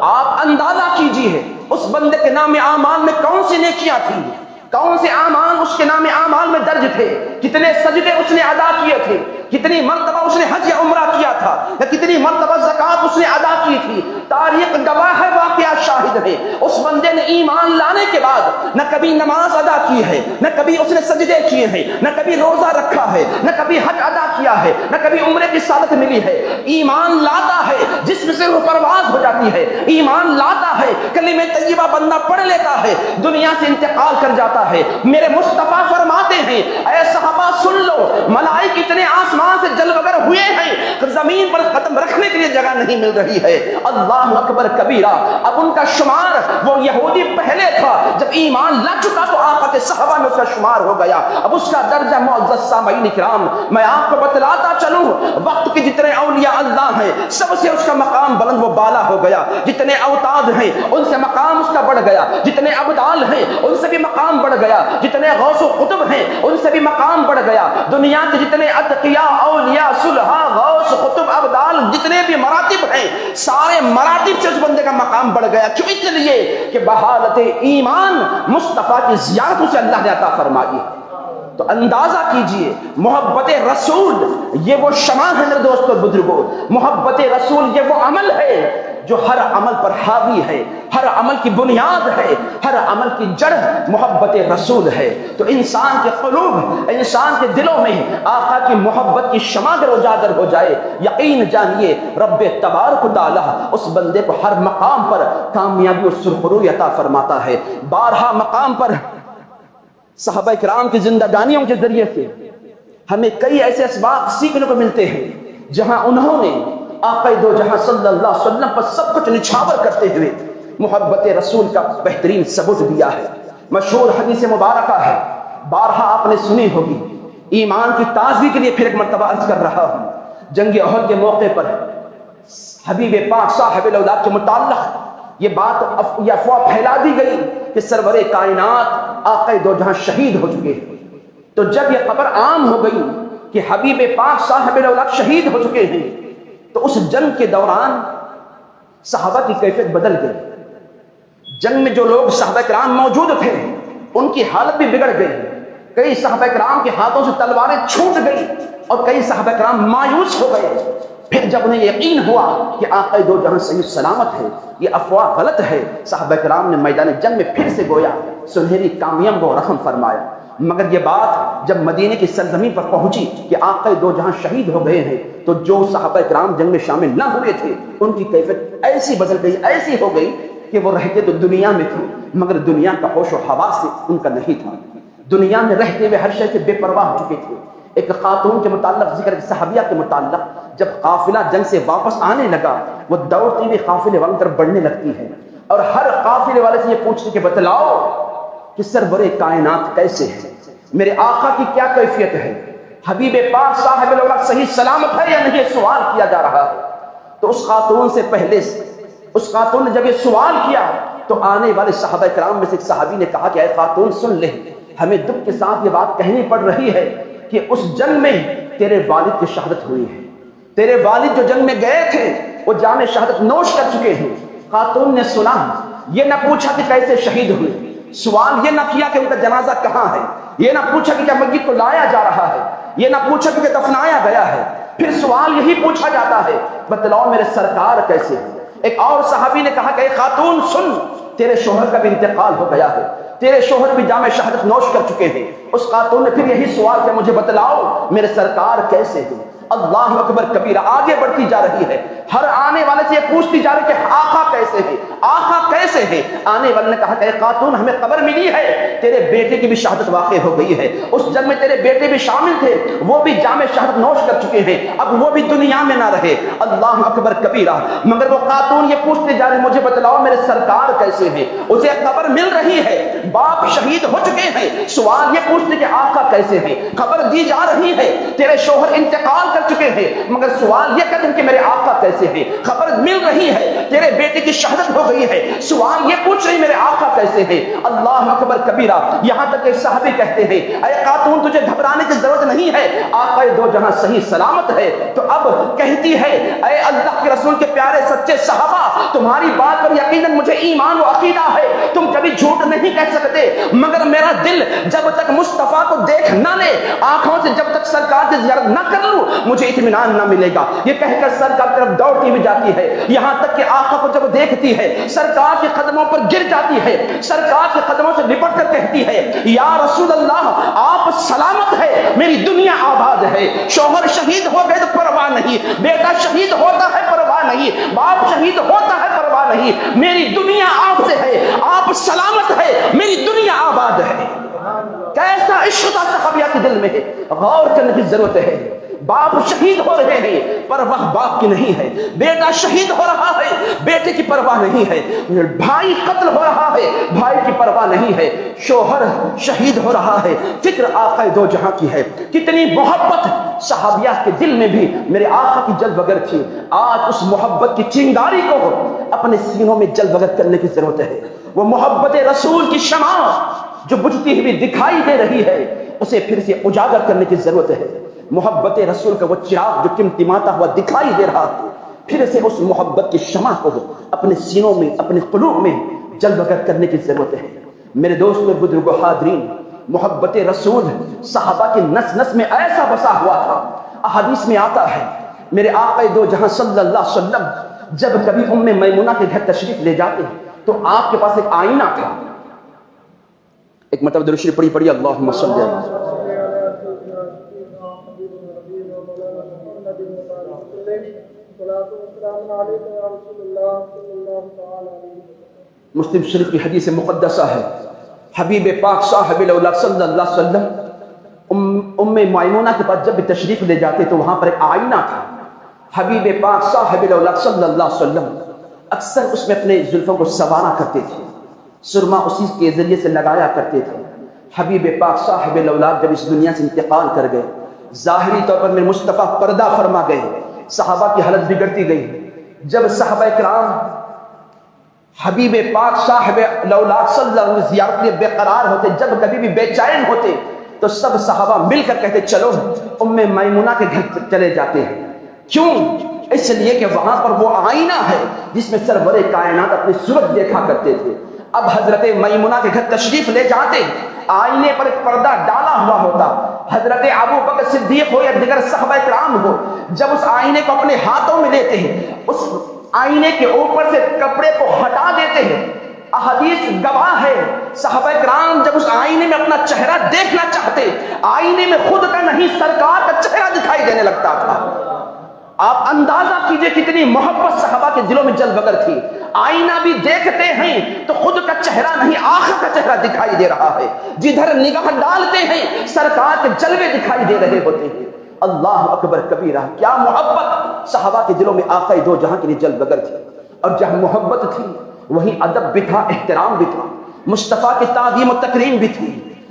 A: آپ اندازہ کیجئے اس بندے کے نام اعمال میں کون سی نیکیاں تھیں، کون سے اعمال اس کے نام اعمال میں درج تھے، کتنے سجدے اس نے ادا کیے تھے، کتنی مرتبہ اس نے حج یا عمرہ کیا تھا، یا کتنی مرتبہ زکوٰۃ اس نے ادا کی تھی۔ تاریخ گواہ ہے، واقعات شاہد ہے، اس بندے نے ایمان لانے کے بعد نہ کبھی نماز ادا کی ہے، نہ کبھی اس نے سجدے کیے ہیں، نہ کبھی روزہ رکھا ہے، نہ کبھی حج ادا کیا ہے، نہ کبھی عمرے کی سعادت ملی ہے۔ ایمان لاتا ہے، جسم سے وہ پرواز ہو جاتی ہے، ایمان لاتا ہے، کلمہ طیبہ بندہ پڑھ لیتا ہے، دنیا سے انتقال کر جاتا ہے۔ میرے مصطفیٰ فرماتے ہیں اے صحابہ سن لو، ملائکے اتنے آسمان سے جل وگر ہوئے ہیں، زمین پر قدم رکھنے کے لیے جگہ نہیں مل رہی ہے۔ اللہ اکبر کبیرہ۔ اب ان کا شمار، وہ یہودی پہلے تھا، جب ایمان لا چکا تو آقا کے صحابہ میں اس کا شمار ہو گیا، اب اس کا درجہ معزز سامعین کرام میں آپ کو بتلاتا چلوں، وقت کے جتنے اولیاء اللہ ہیں سب سے اس کا مقام بلند و بالا ہو گیا، جتنے اوتاد ہیں ان سے مقام اس کا بڑھ گیا، جتنے ابدال ہیں ان سے بھی مقام بڑھ گیا، جتنے غوث و قطب ہیں ان سے بھی مقام بڑھ گیا، دنیا کے جتنے اتقیاء اولیاء صلحاء غوث قطب ابدال جتنے بھی مراتب ہیں، سارے مراتب سے اس بندے کا مقام بڑھ گیا۔ کیوں؟ اس لیے کہ بحالت ایمان مصطفیٰ کی زیارت اسے اللہ نے عطا فرمائی۔ تو اندازہ کیجئے محبت رسول یہ وہ شمع ہے میرے دوستو بزرگوں، محبت رسول یہ وہ عمل ہے جو ہر عمل پر حاوی ہے، ہر عمل کی بنیاد ہے، ہر عمل کی جڑ محبت رسول ہے۔ تو انسان کے قلوب، انسان کے دلوں میں آقا کی محبت کی شمع اگر اجاگر ہو جائے، یقین جانیے رب تبارک و تعالی اس بندے کو ہر مقام پر کامیابی اور سرخروئی عطا فرماتا ہے۔ بارہا مقام پر صحابہ کرام کی زندگانیوں کے ذریعے سے ہمیں کئی ایسے اسباق سیکھنے کو ملتے ہیں جہاں انہوں نے آقا دو جہاں صلی اللہ علیہ وسلم پر سب کچھ نچھاور کرتے ہوئے محبت رسول کا بہترین ثبوت دیا ہے۔ مشہور حدیث مبارکہ ہے، بارہا آپ نے سنی ہوگی، ایمان کی تازگی کے لیے پھر ایک مرتبہ عرض کر رہا ہوں۔ جنگ احد کے موقع پر حبیب پاک صاحب الاولاد کے متعلق یہ بات یہ افواہ پھیلا دی گئی کہ سرور کائنات آقا دو جہاں شہید ہو چکے ہیں۔ تو جب یہ خبر عام ہو گئی کہ حبیب پاک صاحب الاولاد شہید ہو چکے ہیں، تو اس جنگ کے دوران صحابہ کی کیفیت بدل گئی۔ جنگ میں جو لوگ صحابہ کرام موجود تھے ان کی حالت بھی بگڑ گئی، کئی صحابہ کرام کے ہاتھوں سے تلواریں چھوٹ گئی اور کئی صحابہ کرام مایوس ہو گئے۔ پھر جب انہیں یقین ہوا کہ آقا دو جہاں صحیح سلامت ہے، یہ افواہ غلط ہے، صحابہ کرام نے میدان جنگ میں پھر سے گویا سنہری کامیاب و رحم فرمایا۔ مگر یہ بات جب مدینے کی سرزمین پر پہنچی کہ آقا دو جہاں شہید ہو گئے ہیں، تو جو صحابہ کرام جنگ میں شامل نہ ہوئے تھے ان کی کیفیت ایسی بدل گئی، ایسی ہو گئی کہ وہ رہتے تو دنیا میں تھے مگر دنیا کا ہوش و حواس سے ان کا نہیں تھا، دنیا میں رہتے ہوئے ہر شے سے بے پرواہ ہو چکے تھے۔ ایک خاتون کے متعلق ذکر، صحابیہ کے متعلق، جب قافلہ جنگ سے واپس آنے لگا وہ دوڑتی ہوئی قافلے والوں طرف بڑھنے لگتی ہے اور ہر قافلے والے سے یہ پوچھتی کہ بتلاؤ کہ سرور کائنات کیسے ہے، میرے آقا کی کیا کیفیت ہے، حبیب پاک صاحب الاولاد صحیح سلامت ہے یا نہیں، سوال کیا جا رہا ہے۔ تو اس خاتون سے پہلے اس خاتون نے جب یہ سوال کیا تو آنے والے صحابہ کرام میں سے ایک صحابی نے کہا کہ اے خاتون سن لے، ہمیں دکھ کے ساتھ یہ بات کہنی پڑ رہی ہے کہ اس جنگ میں تیرے والد کی شہادت ہوئی ہے، تیرے والد جو جنگ میں گئے تھے وہ جام شہادت نوش کر چکے ہیں۔ خاتون نے سنا، یہ نہ پوچھا کہ کیسے شہید ہوئے، سوال یہ نہ کیا کہ ان کا جنازہ کہاں ہے، یہ نہ پوچھا کہ کیا میت کو لایا جا رہا ہے، یہ نہ پوچھا کہ دفنایا گیا ہے، پھر سوال یہی پوچھا جاتا ہے بتلاؤ میرے سرکار کیسے ہیں۔ ایک اور صحابی نے کہا کہ اے خاتون سن، تیرے شوہر کا بھی انتقال ہو گیا ہے، تیرے شوہر بھی جام شہادت نوش کر چکے ہیں۔ اس خاتون نے پھر یہی سوال کیا مجھے بتلاؤ میرے سرکار کیسے ہیں۔ اللہ اکبر کبیرہ، آگے بڑھتی جا رہی ہے، ہر آنے والے سے یہ پوچھتی جا رہی ہے کہ آقا کیسے ہیں، آقا کیسے ہیں۔ آنے والے نے کہا کہ اے خاتون ہمیں خبر ملی ہے تیرے بیٹے کی بھی شہادت واقع ہو گئی ہے، اس جنگ میں تیرے بیٹے بھی شامل تھے، وہ بھی جام شہادت نوش کر چکے ہیں، اب وہ بھی دنیا میں نہ رہے۔ اللہ اکبر کبیرہ، مگر وہ خاتون یہ پوچھتے جا رہے مجھے بتلاؤ میرے سرکار کیسے ہیں۔ اسے خبر مل رہی ہے باپ شہید ہو چکے ہیں، سوال یہ پوچھتے کہ آقا کیسے ہیں، خبر دی جا رہی ہے تیرے شوہر انتقال کر چکے ہیں، مگر سوال یہ کرتے ہیں کہ میرے آقا کیسے ہیں۔ خبر مل رہی ہے تیرے بیٹے کی شہادت ہو گئی ہے، سوال یہ پوچھ رہی میرے آقا کیسے ہیں۔ اللہ اکبر کبیرہ، یہاں تک کہ صحابی کہتے ہیں اے خاتون تجھے گھبرانے کی ضرورت نہیں ہے، آقا دو جہاں صحیح سلامت ہے۔ تو اب کہتی ہے اے اللہ کے رسول کے پیارے سچے صحابہ، تمہاری بات پر یقیناً مجھے ایمان و عقیدہ ہے، تم کبھی جھوٹ نہیں کہہ سکتے، مگر میرا دل جب تک مصطفیٰ کو دیکھ نہ لے، آنکھوں سے جب تک سرکار کی زیارت نہ کر لوں مجھے اطمینان نہ ملے گا۔ یہ کہہ کر سرکار کی طرف دوڑتی بھی جاتی ہے، یہاں تک کہ آقا کو جب دیکھتی ہے سرکار کے قدموں پر گر جاتی ہے، سرکار کے قدموں سے لپٹ کر کہتی ہے یا رسول اللہ آپ سلامت ہے، میری دنیا آباد ہے۔ شوہر شہید ہو گئے تو پرواہ نہیں، بیٹا شہید ہوتا ہے پرواہ نہیں، باپ شہید ہوتا ہے پرواہ نہیں، میری دنیا آپ سے ہے، آپ سلامت ہے، میری دنیا آباد ہے۔ کیسا عشق تھا صحابیہ کے دل میں، غور کرنے کی ضرورت ہے۔ باپ شہید ہو رہے ہیں، پرواہ باپ کی نہیں ہے، بیٹا شہید ہو رہا ہے، بیٹے کی پرواہ نہیں ہے، بھائی قتل ہو رہا ہے، بھائی کی پرواہ نہیں ہے، شوہر شہید ہو رہا ہے، فکر آقا دو جہاں کی ہے۔ کتنی محبت صحابیہ کے دل میں بھی میرے آقا کی جلوگر تھی، آج اس محبت کی چنگاری کو اپنے سینوں میں جلوگر کرنے کی ضرورت ہے۔ وہ محبت رسول کی شمع جو بجھتی ہوئی دکھائی دے رہی ہے اسے پھر سے اجاگر کرنے کی ضرورت ہے۔ محبت رسول کا وہ چراغ جو ٹمٹماتا ہوا دکھائی دے رہا ہے، پھر سے اس محبت کی شمع کو اپنے سینوں میں اپنے قلوب میں جلوگر کرنے کی ضرورت ہے۔ میرے دوست بزرگ و حاضرین، محبت رسول صحابہ کی نس نس میں ایسا بسا ہوا تھا، احادیث میں آتا ہے میرے آقا دو جہاں صلی اللہ علیہ وسلم جب کبھی ام میمونہ کے گھر تشریف لے جاتے تو آپ کے پاس ایک آئینہ تھا۔ ایک مرتبہ درود شریف پڑھی اللہم صلی اللہ علیہ وسلم۔ مسلم شریف کی حدیث مقدسہ ہے، حبیب پاک صاحب الاولاد صلی اللہ علیہ وسلم ام میمونہ کے پاس جب بھی تشریف لے جاتے تو وہاں پر ایک آئینہ تھا۔ حبیب پاک صاحب الاولاد صلی اللہ علیہ وسلم اکثر اس میں اپنے زلفوں کو سنوارا کرتے تھے، سرما اسی کے ذریعے سے لگایا کرتے تھے۔ حبیب پاک صاحب الاولاد جب اس دنیا سے انتقال کر گئے، ظاہری طور پر میرے مصطفیٰ پردہ فرما گئے، صحابہ کی حالت بگڑتی گئی۔ جب صحابہ کرام حبیب پاک صاحب الاولاد صلی اللہ علیہ وسلم زیارت میں بے قرار ہوتے، جب کبھی بھی بے چین ہوتے تو سب صحابہ مل کر کہتے چلو ام میمونہ کے گھر چلے جاتے ہیں۔ کیوں؟ اس لیے کہ وہاں پر وہ آئینہ ہے جس میں سرور کائنات اپنی صورت دیکھا کرتے تھے۔ اب حضرت میمونہ کے گھر تشریف لے جاتے، آئینے پر ایک پردہ ڈالا ہوا ہوتا، حضرت ابو بکر صدیق ہو یا دیگر صحابہ کرام ہو جب اس آئینے کو اپنے ہاتھوں میں لیتے ہیں، اس آئینے کے اوپر سے کپڑے کو ہٹا دیتے ہیں۔ احادیث گواہ ہے صحابہ کرام جب اس آئینے میں اپنا چہرہ دیکھنا چاہتے، آئینے میں خود کا نہیں سرکار کا چہرہ دکھائی دینے لگتا تھا۔ آپ اندازہ کیجئے کتنی محبت صحابہ کے دلوں میں جلوگر تھی۔ آئینہ بھی دیکھتے ہیں تو خود کا چہرہ نہیں آخر کا چہرہ دکھائی دے رہا ہے، جدھر نگاہ ڈالتے ہیں سرکار کے جلوے دکھائی دے رہے ہوتے ہیں۔ اللہ اکبر کبیرہ، کیا محبت صحابہ کے دلوں میں آقا دو جہاں کے لیے جلوگر تھی۔ اور جہاں محبت تھی وہیں ادب بھی تھا، احترام بھی تھا، مصطفیٰ کی تعظیم و تکریم بھی تھی۔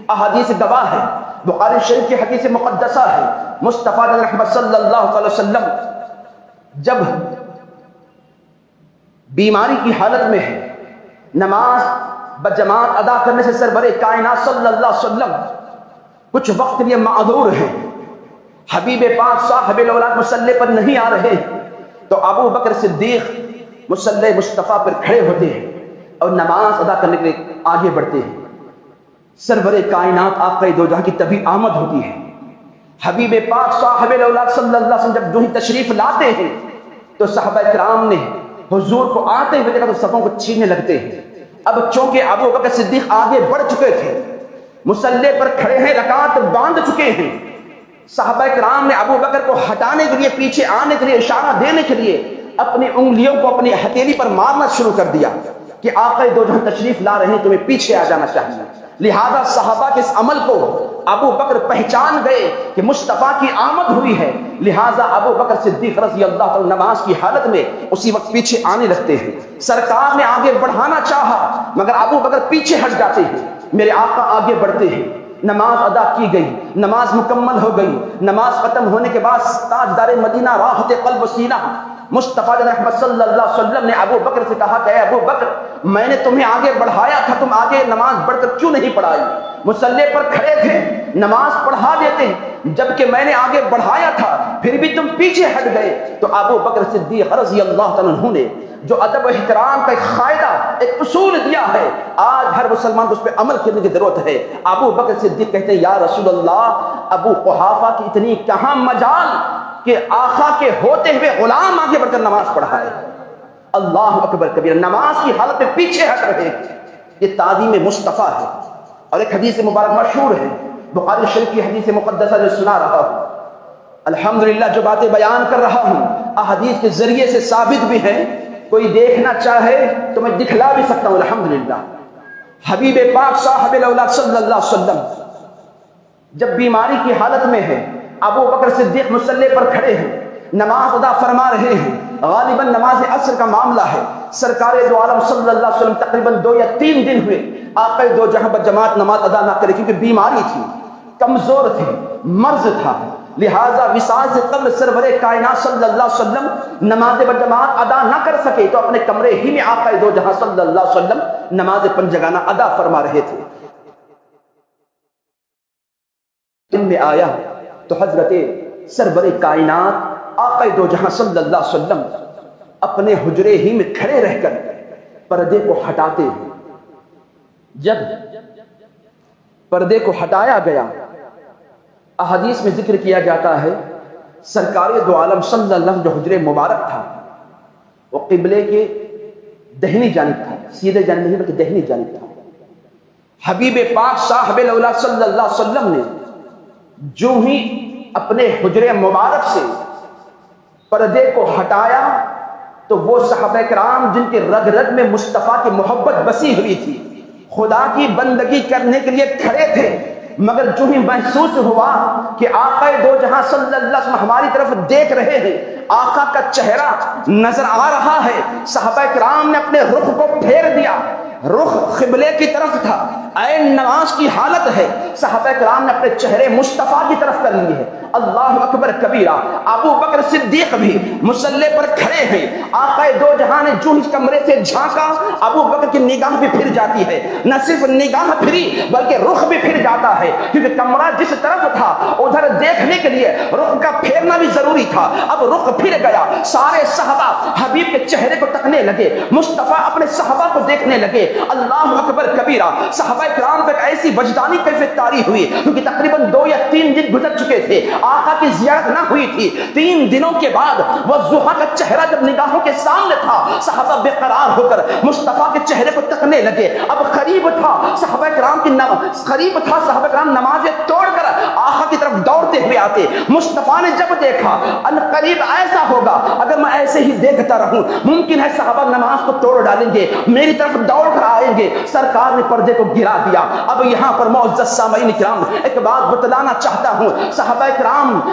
A: احادیث گواہ ہے، بخاری شریف کی حدیث مقدسہ ہے، مصطفیٰ رحمت صلی اللہ علیہ وسلم جب بیماری کی حالت میں ہے، نماز بجماعت ادا کرنے سے سرور کائنات صلی اللہ علیہ وسلم کچھ وقت کے لیے معذور ہیں، حبیب پاک صاحب الاولاد مصلی پر نہیں آ رہے، تو ابو بکر صدیق مصلی مصطفیٰ پر کھڑے ہوتے ہیں اور نماز ادا کرنے کے لیے آگے بڑھتے ہیں۔ سرور کائنات آقا دو جہاں کی تبھی آمد ہوتی ہے، حبیب پاک صاحب الاولاد صلی اللہ علیہ وسلم جب جو ہی تشریف لاتے ہیں تو صحابہ کرام نے حضور کو آتے ہوئے دیکھا تو صفوں کو چھیننے لگتے ہیں۔ اب چونکہ ابو بکر صدیق آگے بڑھ چکے تھے، مصلی پر کھڑے ہیں، رکعت باندھ چکے ہیں، صحابہ کرام نے ابو بکر کو ہٹانے کے لیے، پیچھے آنے کے لیے، اشارہ دینے کے لیے اپنی انگلیوں کو اپنی ہتھیلی پر مارنا شروع کر دیا کہ آقا دو جہاں تشریف لا رہے ہیں، تمہیں پیچھے آ جانا چاہیے۔ لہذا صحابہ کے اس عمل کو ابو بکر پہچان گئے کہ مصطفیٰ کی آمد ہوئی ہے، لہذا ابو بکر صدیق رضی اللہ عنہ نماز کی حالت میں اسی وقت پیچھے آنے لگتے ہیں۔ سرکار نے آگے بڑھانا چاہا مگر ابو بکر پیچھے ہٹ جاتے ہیں، میرے آقا آگے بڑھتے ہیں۔ نماز ادا کی گئی، نماز مکمل ہو گئی۔ نماز ختم ہونے کے بعد تاجدار مدینہ راحت قلب و سینہ مصطفیٰ رحمت صلی اللہ علیہ وسلم نے ابو بکر سے کہا کہ اے ابو بکر، میں نے تمہیں آگے بڑھایا تھا، تم آگے نماز بڑھ کر کیوں نہیں پڑھائی؟ مصلی پر کھڑے تھے، نماز پڑھا دیتے، جبکہ میں نے آگے بڑھایا تھا پھر بھی تم پیچھے ہٹ گئے۔ تو ابو بکر صدیق رضی اللہ عنہ نے جو ادب و احترام کا ایک قاعدہ، ایک اصول دیا ہے، آج ہر مسلمان کو اس پہ عمل کرنے کی ضرورت ہے۔ ابو بکر صدیق کہتے ہیں یا رسول اللہ، ابو قحافہ کی اتنی کہاں مجال کہ آقا کے ہوتے ہوئے غلام آگے بڑھ کر نماز پڑھائے۔ اللہ اکبر کبیر، نماز کی حالت میں پیچھے ہٹ رہے، یہ تعظیم مصطفیٰ ہے۔ اور ایک حدیث مبارک مشہور ہے، بخاری شریف کی حدیث مقدسہ جو سنا رہا ہوں، الحمدللہ جو باتیں بیان کر رہا ہوں احادیث کے ذریعے سے ثابت بھی ہیں، کوئی دیکھنا چاہے تو میں دکھلا بھی سکتا ہوں۔ الحمدللہ حبیب پاک صاحب الاولاد صلی اللہ علیہ وسلم جب بیماری کی حالت میں ہے، ابو بکر صدیق مصلی پر کھڑے ہیں، نماز ادا فرما رہے ہیں، غالباً نماز عصر کا معاملہ ہے۔ سرکار دو عالم صلی اللہ علیہ وسلم تقریباً 2 یا 3 دن ہوئے آقا دو جہاں بجماعت نماز ادا نہ کرے، کیونکہ بیماری تھی، کمزور تھے، مرض تھا، لہٰذا وصال سے قبل سرور کائنات صلی اللہ علیہ وسلم نماز بجماعت ادا نہ کر سکے، تو اپنے کمرے ہی میں آقا دو جہاں صلی اللہ علیہ وسلم نماز پنجگانہ ادا فرما رہے تھے۔ دن میں آیا تو حضرت سرور کائنات آقا دو جہاں صلی اللہ علیہ وسلم اپنے حجرے ہی میں کھڑے رہ کر پردے کو ہٹاتے ہیں۔ جب پردے کو ہٹایا گیا، احادیث میں ذکر کیا جاتا ہے سرکار دو عالم صلی اللہ علیہ وسلم جو حجرے مبارک تھا وہ قبلے کے دہنی جانب تھا، سیدھے جانب نہیں بلکہ دہنی جانب تھا۔ حبیب پاک صاحب الاولاد صلی اللہ علیہ وسلم نے جو ہی اپنے حجرے مبارک سے پردے کو ہٹایا تو وہ صحابہ کرام جن کے رگ رگ میں مصطفیٰ کی محبت بسی ہوئی تھی، خدا کی بندگی کرنے کے لیے کھڑے تھے، مگر جو ہی محسوس ہوا کہ آقا دو جہاں صلی اللہ علیہ وسلم ہماری طرف دیکھ رہے ہیں، آقا کا چہرہ نظر آ رہا ہے، صحابہ کرام نے اپنے رخ کو پھیر دیا، رخ قبلے کی طرف تھا، عین نماز کی حالت ہے، صحابہ کرام نے اپنے چہرے مصطفیٰ کی طرف کر لیے ہے۔ اللہ اکبر کبیرہ، ابو بکر صدیق بھی مصلی پر کھڑے ہیں، آقا دو جہاں نے جو اس کمرے سے جھانکا، ابو بکر کی نگاہ بھی پھر جاتی ہے، نہ صرف نگاہ پھری بلکہ رخ بھی پھر جاتا ہے، کیونکہ کمرہ جس طرف تھا ادھر دیکھنے کے لیے رخ کا پھیرنا بھی ضروری تھا۔ اب رخ پھر گیا، سارے صحابہ حبیب کے چہرے کو تکنے لگے، مصطفیٰ اپنے صحابہ کو دیکھنے لگے۔ اللہ اکبر کبیرہ، صحابہ کرام پر ایسی وجدانی کیفیت طاری ہوئی، کیونکہ تقریباً 2 یا 3 دن گزر چکے تھے، آقا کی زیارت نہ ہوئی تھی۔ 3 دنوں کے بعد وہ ضحیٰ کا چہرہ جب نگاہوں کے سامنے تھا، صحابہ بے قرار ہو کر مصطفیٰ کے چہرے کو تکنے لگے۔ اب قریب تھا صحابہ کرام نمازیں توڑ کر آقا کی طرف دوڑتے ہوئے آتے۔ مصطفیٰ نے جب دیکھا ان قریب ایسا ہوگا اگر میں ایسے ہی دیکھتا رہوں، ممکن ہے صحابہ نماز کو توڑ ڈالیں گے، میری طرف دوڑ کر آئیں گے۔ سرکار نے پردے کو گرا دیا۔ اب یہاں پر معزز سامعین کرام ایک بات بتلانا چاہتا ہوں، صحابہ کرام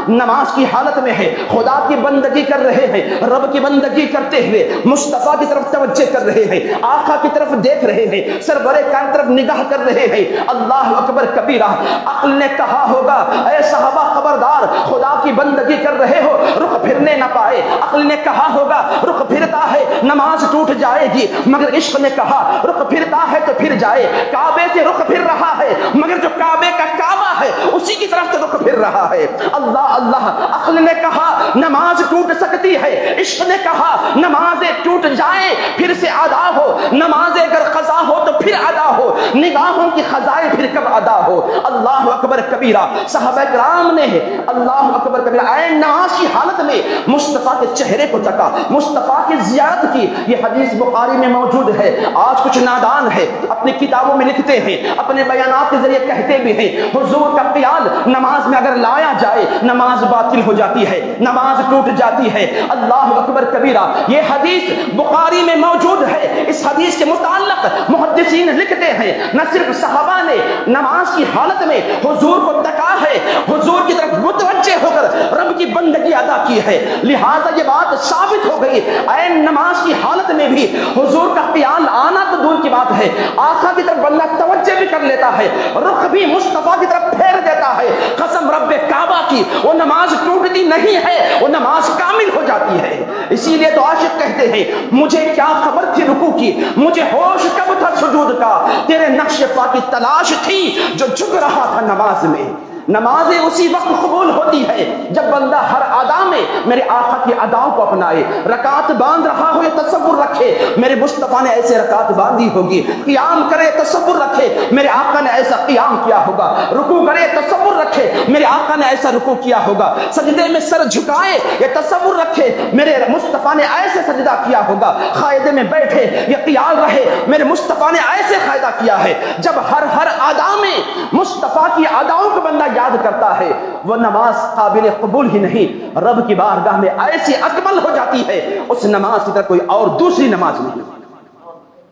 A: نماز کی حالت میں ہے، خدا کی بندگی کر رہے ہیں، رب کی بندگی کرتے ہوئے مصطفیٰ کی طرف توجہ کر رہے ہیں، آقا کی طرف دیکھ رہے ہیں، سرور کائنات طرف نگاہ کر رہے ہیں۔ اللہ اکبر کبیرہ، عقل نے کہا ہوگا اے صحابہ خبردار، خدا کی بندگی کر رہے ہو، رخ پھرنے نہ پائے۔ عقل نے کہا ہوگا رخ پھرتا ہے نماز ٹوٹ جائے گی، مگر عشق نے کہا رخ پھرتا ہے تو پھر جائے۔ کعبے سے رخ پھر رہا ہے، مگر جو کعبے کا کعبہ ہے اسی کی طرف سے رخ پھر رہا ہے۔ اللہ اللہ، عقل نے کہا نماز ٹوٹ سکتی ہے، عشق نے کہا نمازیں ٹوٹ جائے پھر سے ادا ہو، نمازیں اگر قضا ہو تو پھر ادا ہو، نگاہوں کی خزائیں پھر کب ادا ہو۔ اللہ اکبر کبیرہ، صحابہ کرام نے اللہ اکبر کبیرہ عین نماز کی حالت میں مصطفیٰ کے چہرے کو تکا، مصطفیٰ کی زیارت کی۔ یہ حدیث بخاری میں موجود ہے۔ آج کچھ نادان ہے اپنی کتابوں میں لکھتے ہیں، اپنے بیانات کے ذریعے کہتے بھی ہیں حضور کا خیال نماز میں اگر لایا جائے نماز باطل ہو جاتی ہے، نماز ٹوٹ جاتی ہے۔ اللہ اکبر کبیرہ، یہ حدیث بخاری میں موجود ہے۔ اس حدیث کے متعلق محدثین لکھتے ہیں نہ صرف صحابہ نے نماز کی حالت میں حضور کو تکا ہے، حضور کی طرف متوجہ ہو کر رب کی بندگی ادا کی ہے، لہذا یہ بات ثابت ہو گئی عین نماز کی حالت میں بھی حضور کا خیال آنا تو دور کی بات ہے، آقا کی طرف بندہ توجہ بھی کر لیتا ہے، رخ بھی مصطفیٰ کی طرف پھیر دیتا ہے۔ قسم رب کعبہ کی، وہ نماز ٹوٹتی نہیں ہے، وہ نماز کامل ہو جاتی ہے۔ اسی لیے تو عاشق کہتے ہیں مجھے کیا خبر تھی رکوع کی، مجھے ہوش کب تھا سجود کا، تیرے نقش پا کی تلاش تھی جو جھک رہا تھا نماز میں۔ نمازیں اسی وقت قبول ہوتی ہے جب بندہ ہر ادا میں میرے آقا کی اداؤں کو اپنائے۔ رکعت باندھ رہا ہو یہ تصور رکھے میرے مصطفیٰ نے ایسے رکعت باندھی ہوگی، قیام کرے تصور رکھے میرے آقا نے ایسا قیام کیا ہوگا، رکوع کرے تصور رکھے میرے آقا نے ایسا رکوع کیا ہوگا، سجدے میں سر جھکائے یہ تصور رکھے میرے مصطفیٰ نے ایسے سجدہ کیا ہوگا، قاعدے میں بیٹھے یہ خیال رہے میرے مصطفیٰ نے ایسے قاعدہ کیا ہے۔ جب ہر ادا میں مصطفیٰ کی اداؤں کو بندہ یاد کرتا ہے وہ نماز قابل قبول ہی نہیں، رب کی بارگاہ میں ایسی اکمل ہو جاتی ہے اس نماز کی طرح کوئی اور دوسری نماز نہیں۔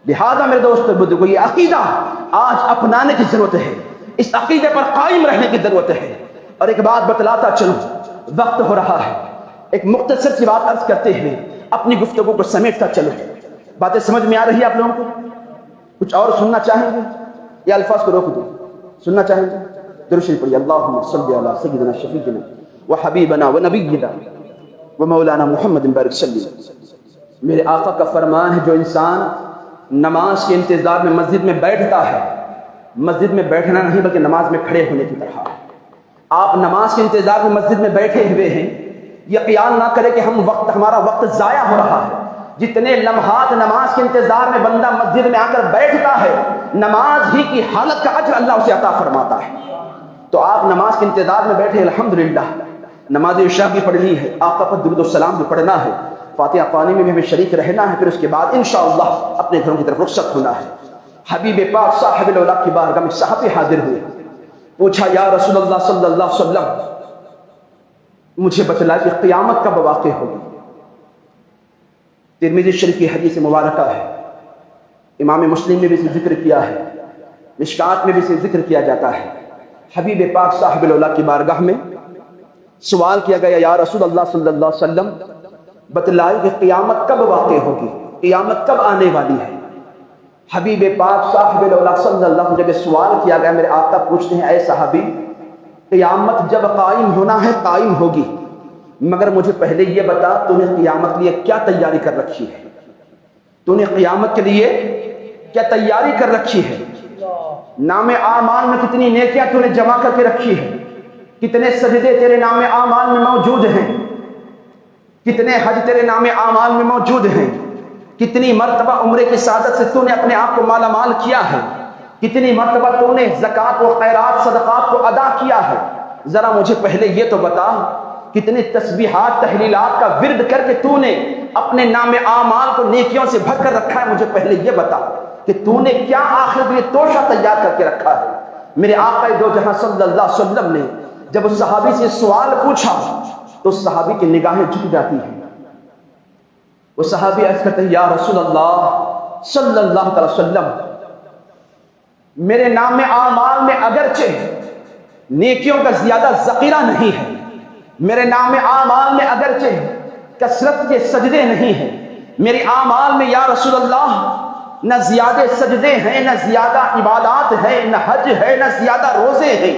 A: لہذا میرے دوست بزرگو، یہ عقیدہ آج اپنانے کی ضرورت ہے، اس عقیدے پر قائم رہنے کی ضرورت ہے۔ اور ایک بات بتلاتا چلوں، وقت ہو رہا ہے، ایک مختصر سی بات عرض کرتے ہوئے اپنی گفتگو کو سمیٹتا چلوں۔ باتیں سمجھ میں آ رہی ہے آپ لوگوں کو؟ کچھ اور سننا چاہیں گے یا الفاظ کو روک دوں؟ سننا چاہیں گے؟ درود شریف پڑھیے، اللہم صلی علی سیدنا شفیعنا وحبیبنا ونبینا ومولانا محمد بارک وسلم۔ میرے آقا کا فرمان ہے جو انسان نماز کے انتظار میں مسجد میں بیٹھتا ہے، مسجد میں بیٹھنا نہیں بلکہ نماز میں کھڑے ہونے کی طرح، آپ نماز کے انتظار میں مسجد میں بیٹھے ہوئے ہیں، یہ خیال نہ کرے کہ ہمارا وقت ضائع ہو رہا ہے۔ جتنے لمحات نماز کے انتظار میں بندہ مسجد میں آ کر بیٹھتا ہے نماز ہی کی حالت کا اجر اللہ اسے عطا فرماتا ہے۔ تو آپ نماز کے انتظار میں بیٹھے، الحمدللہ نماز عشاء بھی پڑھنی ہے، آقا پر درود و سلام بھی پڑھنا ہے، فاتحہ خوانی میں بھی ہمیں شریک رہنا ہے، پھر اس کے بعد انشاءاللہ اپنے گھروں کی طرف رخصت ہونا ہے۔ حبیب پاک صاحب العلا کی بارگاہ میں صحابی حاضر ہوئے، پوچھا یا رسول اللہ صلی اللہ علیہ وسلم مجھے بتلائے کہ قیامت کب واقع ہوگی؟ ترمذی شریف کی حدیث مبارکہ ہے، امام مسلم نے بھی اسے ذکر کیا ہے، مشکات میں بھی اسے ذکر کیا جاتا ہے۔ حبیب پاک صاحب العلا کی بارگاہ میں سوال کیا گیا یا رسول اللہ صلی اللہ علیہ وسلم بتلائے کہ قیامت کب واقع ہوگی، قیامت کب آنے والی ہے؟ حبیب پاک صاحب العلا صلی اللہ علیہ وسلم جب سوال کیا گیا، میرے آقا پوچھتے ہیں اے صحابی قیامت جب قائم ہونا ہے قائم ہوگی، مگر مجھے پہلے یہ بتا تو نے قیامت کے لیے کیا تیاری کر رکھی ہے، تو نے قیامت کے لیے کیا تیاری کر رکھی ہے؟ نام اعمال میں کتنی نیکیاں تو نے جمع کر کے رکھی ہے، کتنے سجدے تیرے نام اعمال میں موجود ہیں، کتنے حج تیرے نام اعمال میں موجود ہیں، کتنی مرتبہ عمرے کی سعادت سے تو نے اپنے آپ کو مالا مال کیا ہے، کتنی مرتبہ تو نے زکوٰۃ و خیرات صدقات کو ادا کیا ہے، ذرا مجھے پہلے یہ تو بتا کتنے تسبیحات تحلیلات کا ورد کر کے تو نے اپنے نام اعمال کو نیکیوں سے بھر کر رکھا ہے، مجھے پہلے یہ بتا کہ تو نے کیا آخر کے لیے توشہ تیار کر کے رکھا ہے۔ میرے آقا دو جہاں صلی اللہ علیہ وسلم نے جب اس صحابی سے سوال پوچھا تو اس صحابی کی نگاہیں جھک جاتی ہیں، وہ صحابی عرض کرتے ہیں یا رسول اللہ صلی اللہ علیہ وسلم میرے نام اعمال میں اگرچہ نیکیوں کا زیادہ ذخیرہ نہیں ہے، میرے نام اعمال میں اگرچہ کثرت کے سجدے نہیں ہیں، میرے اعمال میں یا رسول اللہ نہ زیادہ سجدے ہیں، نہ زیادہ عبادات ہیں، نہ حج ہے، نہ زیادہ روزے ہیں،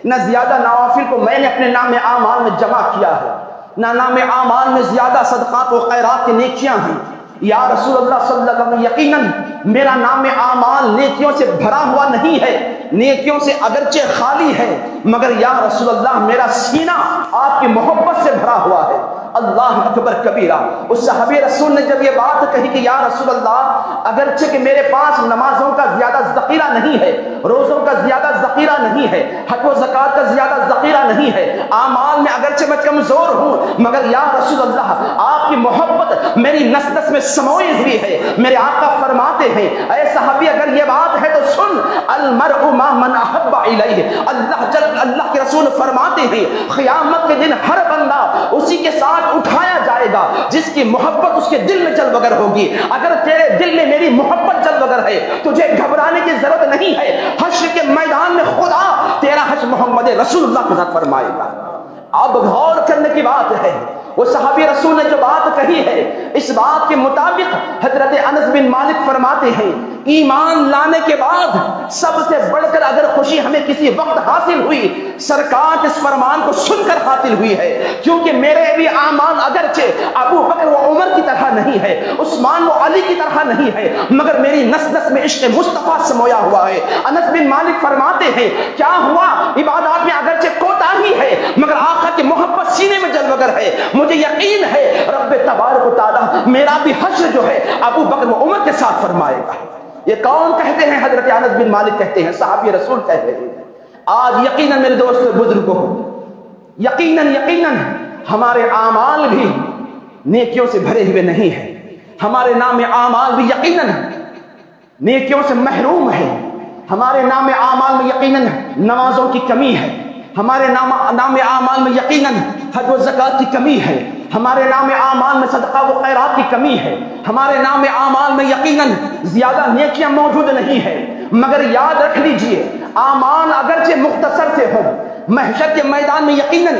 B: نہ زیادہ نوافل کو میں نے اپنے نام اعمال میں جمع کیا ہے، نہ نام اعمال میں زیادہ صدقات و خیرات کی نیکیاں ہیں۔ یا رسول اللہ صلی اللہ علیہ وسلم، یقیناً میرا نام اعمال نیکیوں سے بھرا ہوا نہیں ہے، نیکیوں سے اگرچہ خالی ہے، مگر یا رسول اللہ میرا سینہ آپ کی محبت سے بھرا ہوا ہے۔ اللہ اکبر کبیرہ۔ اس صحابی رسول نے جب یہ بات کہی کہ یا رسول اللہ اگرچہ کہ میرے پاس نمازوں کا زیادہ ذخیرہ نہیں ہے، روزوں کا زیادہ ذخیرہ نہیں ہے، حج و زکوٰۃ کا زیادہ ذخیرہ نہیں ہے، اعمال میں اگرچہ میں کمزور ہوں، مگر یا رسول اللہ آپ کی محبت میری نس نس میں سموئی ہوئی ہے۔ میرے آقا فرماتے ہیں اے صحابی اگر یہ بات ہے تو سن، المرء ما من احب الیہ، اللہ کے رسول فرماتے ہیں قیامت کے دن ہر بندہ اسی کے ساتھ اٹھایا جائے گا جس کی محبت اس کے دل میں جل بگر ہوگی۔ اگر تیرے دل میں میری محبت جل بگر ہے تجھے گھبرانے کی ضرورت نہیں ہے، حشر کے میدان میں خدا تیرا حشر محمد رسول اللہ کے ساتھ فرمائے گا۔ اب غور کرنے کی بات ہے، وہ صحابی رسول نے جو بات کہی ہے اس بات کے مطابق حضرت انس بن مالک فرماتے ہیں ایمان لانے کے بعد سب سے بڑھ کر اگر خوشی ہمیں کسی وقت حاصل ہوئی سرکار کے اس فرمان کو سن کر حاصل ہوئی ہے، کیونکہ میرے بھی اعمال اگرچہ ابو بکر و عمر کی طرح نہیں ہے، عثمان و علی کی طرح نہیں ہے، مگر میری نس نس میں عشق مصطفیٰ سمویا ہوا ہے۔ انس بن مالک فرماتے ہیں کیا ہوا عبادات میں اگرچہ کوتاہی ہے مگر آقا کی محبت سینے میں جل بگر ہے، مجھے یقین ہے رب تبارک و تعالی میرا بھی حشر جو ہے ابو بکر و عمر کے ساتھ فرمائے گا۔ یہ کون کہتے ہیں؟ حضرت انس بن مالک کہتے ہیں، صحابی رسول کہتے ہیں۔ آج یقیناً میرے دوست بزرگوں یقیناً ہمارے اعمال بھی نیکیوں سے بھرے ہوئے نہیں ہیں، ہمارے نام اعمال بھی یقیناً نیکیوں سے محروم ہے، ہمارے نام اعمال میں یقیناً نمازوں کی کمی ہے، ہمارے نام اعمال میں یقیناً حج و زکوٰۃ کی کمی ہے، ہمارے نام اعمال میں صدقہ و خیرات کی کمی ہے، ہمارے نام اعمال میں یقیناً زیادہ نیکیاں موجود نہیں ہے، مگر یاد رکھ لیجئے اعمال اگرچہ مختصر سے ہوں، محشر کے میدان میں یقیناً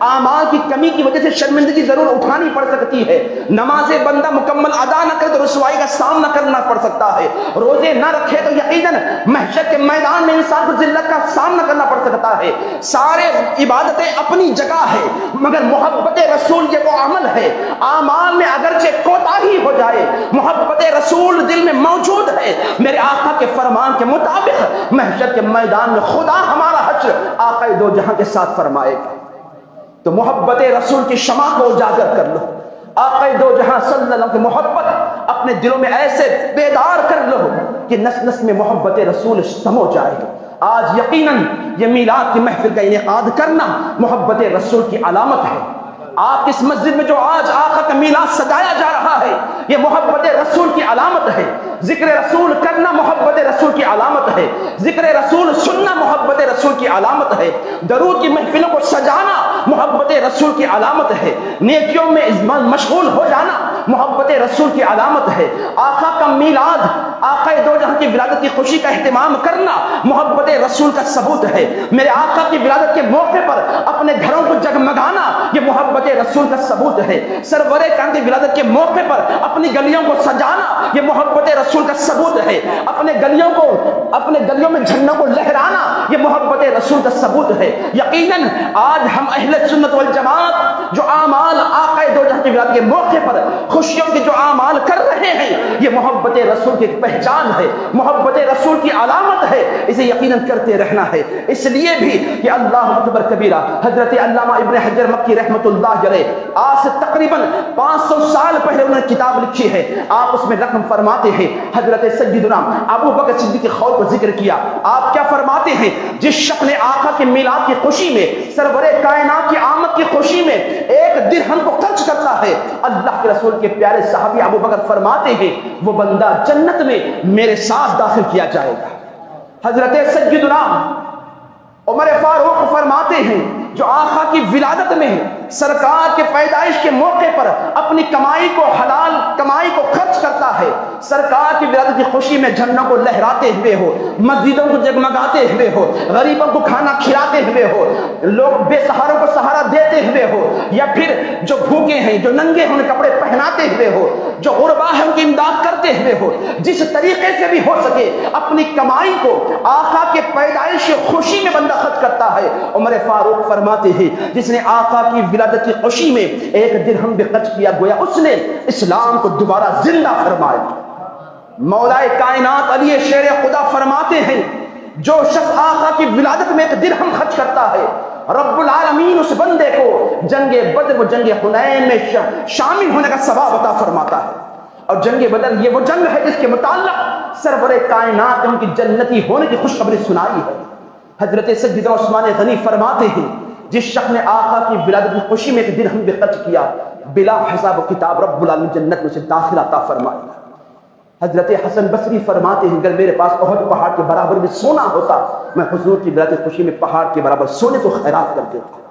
B: اعمال کی کمی کی وجہ سے شرمندگی ضرور اٹھانی پڑ سکتی ہے، نماز بندہ مکمل ادا نہ کرے تو رسوائی کا سامنا کرنا پڑ سکتا ہے، روزے نہ رکھے تو یقیناً محشر کے میدان میں انسان کو ذلت کا سامنا کرنا پڑ سکتا ہے۔ سارے عبادتیں اپنی جگہ ہے مگر محبت رسول یہ وہ عمل ہے، اعمال میں اگرچہ کوتاہی ہو جائے محبت رسول دل میں موجود ہے، میرے آقا کے فرمان کے مطابق محشر کے میدان میں خدا ہمارا حشر آقا دو جہاں کے ساتھ فرمائے گا۔ تو محبت رسول کی شمع کو اجاگر کر لو، آقا دو جہاں صلی اللہ علیہ وسلم کی محبت اپنے دلوں میں ایسے بیدار کر لو کہ نس نس میں محبت رسول سمو جائے گا۔ آج یقیناً یہ میلاد کی محفل کا انعقاد کرنا محبت رسول کی علامت ہے۔ آپ اس مسجد میں جو آج آقا کا میلاد سجایا جا رہا ہے یہ محبت رسول کی علامت ہے، ذکر رسول کرنا محبت رسول کی علامت ہے، ذکر رسول سننا محبت رسول کی علامت ہے، درود کی محفلوں کو سجانا محبت رسول کی علامت ہے، نیکیوں میں مشغول ہو جانا محبت رسول کی علامت ہے، آقا کا میلاد آقا دو جہاں کی ولادت کی خوشی کا اہتمام کرنا محبت رسول کا ثبوت ہے، میرے آقا کی ولادت کے موقع پر اپنے گھروں کو جگمگانا یہ محبت رسول کا ثبوت ہے، سرور کائنات کی ولادت کے موقع پر اپنی گلیوں کو سجانا یہ محبت رسول کا ثبوت ہے، اپنے گلیوں میں جھنڈوں کو لہرانا یہ محبت رسول کا ثبوت ہے۔ یقیناً آج ہم اہل سنت والجماعت جو اعمال آقا دو جہاں کی ولادت کے موقع پر خوشیوں کے جو اعمال کر رہے ہیں یہ محبت رسول کی پہچان ہے، محبت رسول کی علامت ہے، اسے یقیناً کرتے رہنا ہے۔ اس لیے بھی کہ اللہ اکبر کبیرہ حضرت علامہ ابن حجر مکی رحمۃ اللہ علیہ آج سے تقریباً 500 سال پہلے انہوں نے کتاب لکھی ہے، آپ اس میں رقم فرماتے ہیں حضرت سیدنا ابو بکر صدیق کے قول کو ذکر کیا، آپ کیا فرماتے ہیں جس شخص نے آقا کے میلاد کی خوشی میں سرور کائنات کی آمد کی خوشی میں ایک درہم کو خرچ کرتا ہے، اللہ کے رسول کے پیارے صحابی ابو بکر فرماتے ہیں وہ بندہ جنت میں میرے ساتھ داخل کیا جائے گا۔ حضرت سیدنا عمر فاروق فرماتے ہیں جو آقا کی ولادت میں سرکار کے پیدائش کے موقع پر اپنی کمائی کو حلال کمائی کو خرچ کرتا ہے، سرکار کی ولادت کی خوشی میں جھنڈوں کو لہراتے ہوئے ہو، مسجدوں کو جگمگاتے ہوئے ہو، غریبوں کو کھانا کھلاتے ہوئے ہو، لوگ بے سہاروں کو سہارا دیتے ہوئے ہو، یا پھر جو بھوکے ہیں، جو ننگے ہیں انہیں کپڑے پہناتے ہوئے ہو، جو غربا ہے ان کی امداد کرتے ہوئے ہو، جس طریقے سے بھی ہو سکے اپنی کمائی کو آقا کے پیدائش خوشی میں بندہ خرچ کرتا ہے۔ عمر فاروق فرماتے ہیں جس نے آقا کی ولادت کی خوشی میں 1 درہم بھی خرچ کیا گویا اس نے اسلام کو دوبارہ زندہ فرمایا۔ مولا کائنات علی شیر خدا فرماتے ہیں جو شخص آقا کی ولادت میں 1 درہم خرچ کرتا ہے، رب العالمین اس بندے کو جنگ بدر و جنگ حنین میں شامل ہونے کا ثواب عطا فرماتا ہے۔ اور جنگ بدر یہ وہ جنگ ہے جس کے متعلق سرور کائنات نے ان کی جنتی ہونے کی خوشخبری سنائی ہے۔ حضرت سیدنا عثمان غنی فرماتے ہیں جس شخص نے آقا کی ولادت کی خوشی میں 1 درہم بھی خرچ کیا بلا حساب و کتاب رب العالمین جنت میں سے داخلہ عطا فرمائے گا۔ حضرت حسن بصری فرماتے ہیں اگر میرے پاس احد پہاڑ کے برابر میں سونا ہوتا میں حضور کی ولادت خوشی میں پہاڑ کے برابر سونے کو خیرات کر دیتا۔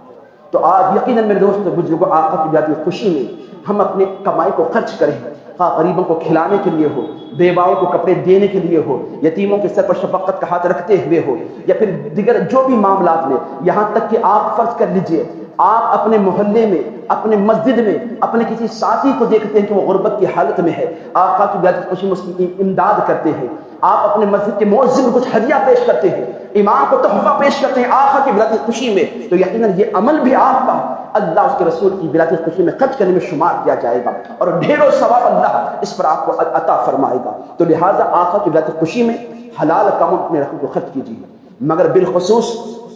B: تو آج یقیناً میرے دوست بزرگوں آقا کی ولادت خوشی میں ہم اپنے کمائی کو خرچ کریں، خواہ غریبوں کو کھلانے کے لیے ہو، بیواؤں کو کپڑے دینے کے لیے ہو، یتیموں کے سر پر شفقت کا ہاتھ رکھتے ہوئے ہو، یا پھر دیگر جو بھی معاملات میں، یہاں تک کہ آپ فرض کر لیجئے آپ اپنے محلے میں، اپنے مسجد میں اپنے کسی ساتھی کو دیکھتے ہیں کہ وہ غربت کی حالت میں ہے، آقا کی ولادت خوشی میں اس کی امداد کرتے ہیں، آپ اپنے مسجد کے مؤذن کو کچھ ہدیہ پیش کرتے ہیں، امام کو تحفہ پیش کرتے ہیں آقا کی ولادت خوشی میں، تو یقیناً یہ عمل بھی آپ کا اللہ اس کے رسول کی ولادت خوشی میں خرچ کرنے میں شمار کیا جائے گا اور ڈھیروں ثواب اللہ اس پر آپ کو عطا فرمائے گا۔ تو لہٰذا آقا کی ولادت خوشی میں حلال کاموں اپنے رقم کو خرچ کیجیے، مگر بالخصوص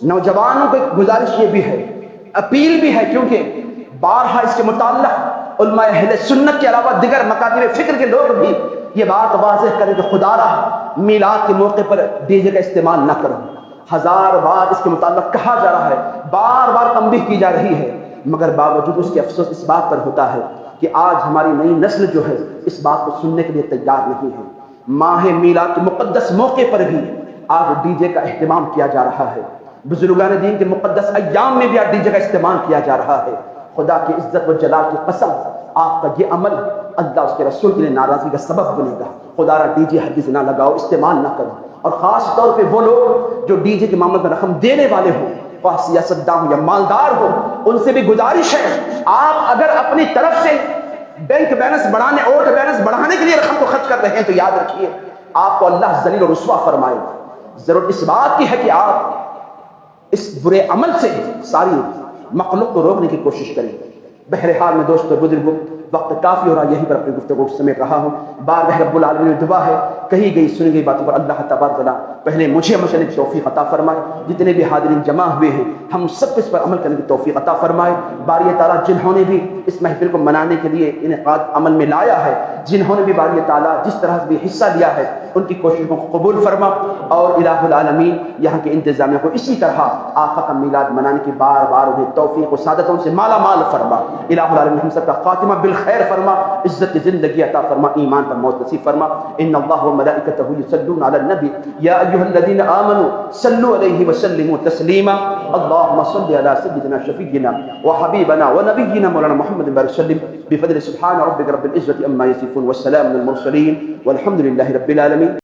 B: نوجوانوں کو گزارش یہ بھی ہے، اپیل بھی ہے، کیونکہ بارہا اس کے متعلق علماء اہل سنت کے علاوہ دیگر مکاتب فکر کے لوگ بھی یہ بات واضح کریں کہ خدا رہا میلاد کے موقع پر ڈی جے کا استعمال نہ کرو۔ 1000 بار اس کے متعلق کہا جا رہا ہے، بار بار تنبیہ کی جا رہی ہے، مگر باوجود اس کے افسوس اس بات پر ہوتا ہے کہ آج ہماری نئی نسل جو ہے اس بات کو سننے کے لیے تیار نہیں ہے۔ ماہ میلاد کے مقدس موقع پر بھی آج ڈی جے کا اہتمام کیا جا رہا ہے، بزرگان دین کے مقدس ایام میں بھی آج ڈی جے کا استعمال کیا جا رہا ہے۔ خدا کی عزت و جلال کی قسم آپ کا یہ عمل اللہ اس کے رسول کے لیے ناراضگی کا سبب بنے گا۔ خدا را ڈی جے ہرگز نہ لگاؤ، استعمال نہ کرو، اور خاص طور پہ وہ لوگ جو ڈی جے کے معاملے میں رقم دینے والے ہوں، خواہ سیاستدان ہو یا مالدار ہو، ان سے بھی گزارش ہے آپ اگر اپنی طرف سے بینک بیلنس بڑھانے، ووٹ بیلنس بڑھانے کے لیے رقم کو خرچ کر رہے ہیں تو یاد رکھیے آپ کو اللہ ذلیل و رسوا فرمائے گا۔ ضرورت اس بات کی ہے کہ آپ اس برے عمل سے ساری مخلوق کو روکنے کی کوشش کریں۔ بہرحال میں دوستو بزرگوں وقت کافی ہو رہا، یہیں پر اپنی گفتگو کو سمیٹ رہا ہوں۔ بارگاہ رب العالمین میں دعا ہے کہی گئی سنی گئی باتوں پر اللہ تبارک و تعالیٰ پہلے مجھے عمل کرنے کی توفیق عطا فرمائے، جتنے بھی حاضرین جمع ہوئے ہیں ہم سب کو اس پر عمل کرنے کی توفیق عطا فرمائے۔ باری تعالیٰ جنہوں نے بھی اس محفل کو منانے کے لیے انعقاد عمل میں لایا ہے، جنہوں نے بھی باری تعالیٰ جس طرح سے بھی حصہ لیا ہے ان کی کوششوں کو قبول فرما، اور الہ العالمین یہاں کے انتظامیہ کو اسی طرح آقا کا میلاد منانے کی بار بار انہیں توفیق و سعادتوں سے مالا مال فرما۔ الہ العالمین ہم سب کا خاتمہ بالخیر فرما، عزت کی زندگی عطا فرما، ایمان پر موت نصیب فرما۔ ان اللہ وملائکتہ یصلون علی النبی یا ایھا الذین آمنوا صلوا علیہ وسلموا تسلیما۔ اللهم صل علی سیدنا شفیعنا وحبیبنا ونبینا مولانا محمد وسلم بفضل سبحان ربک رب العزة عما یصفون والسلام علی المرسلین والحمد للہ رب العالمین۔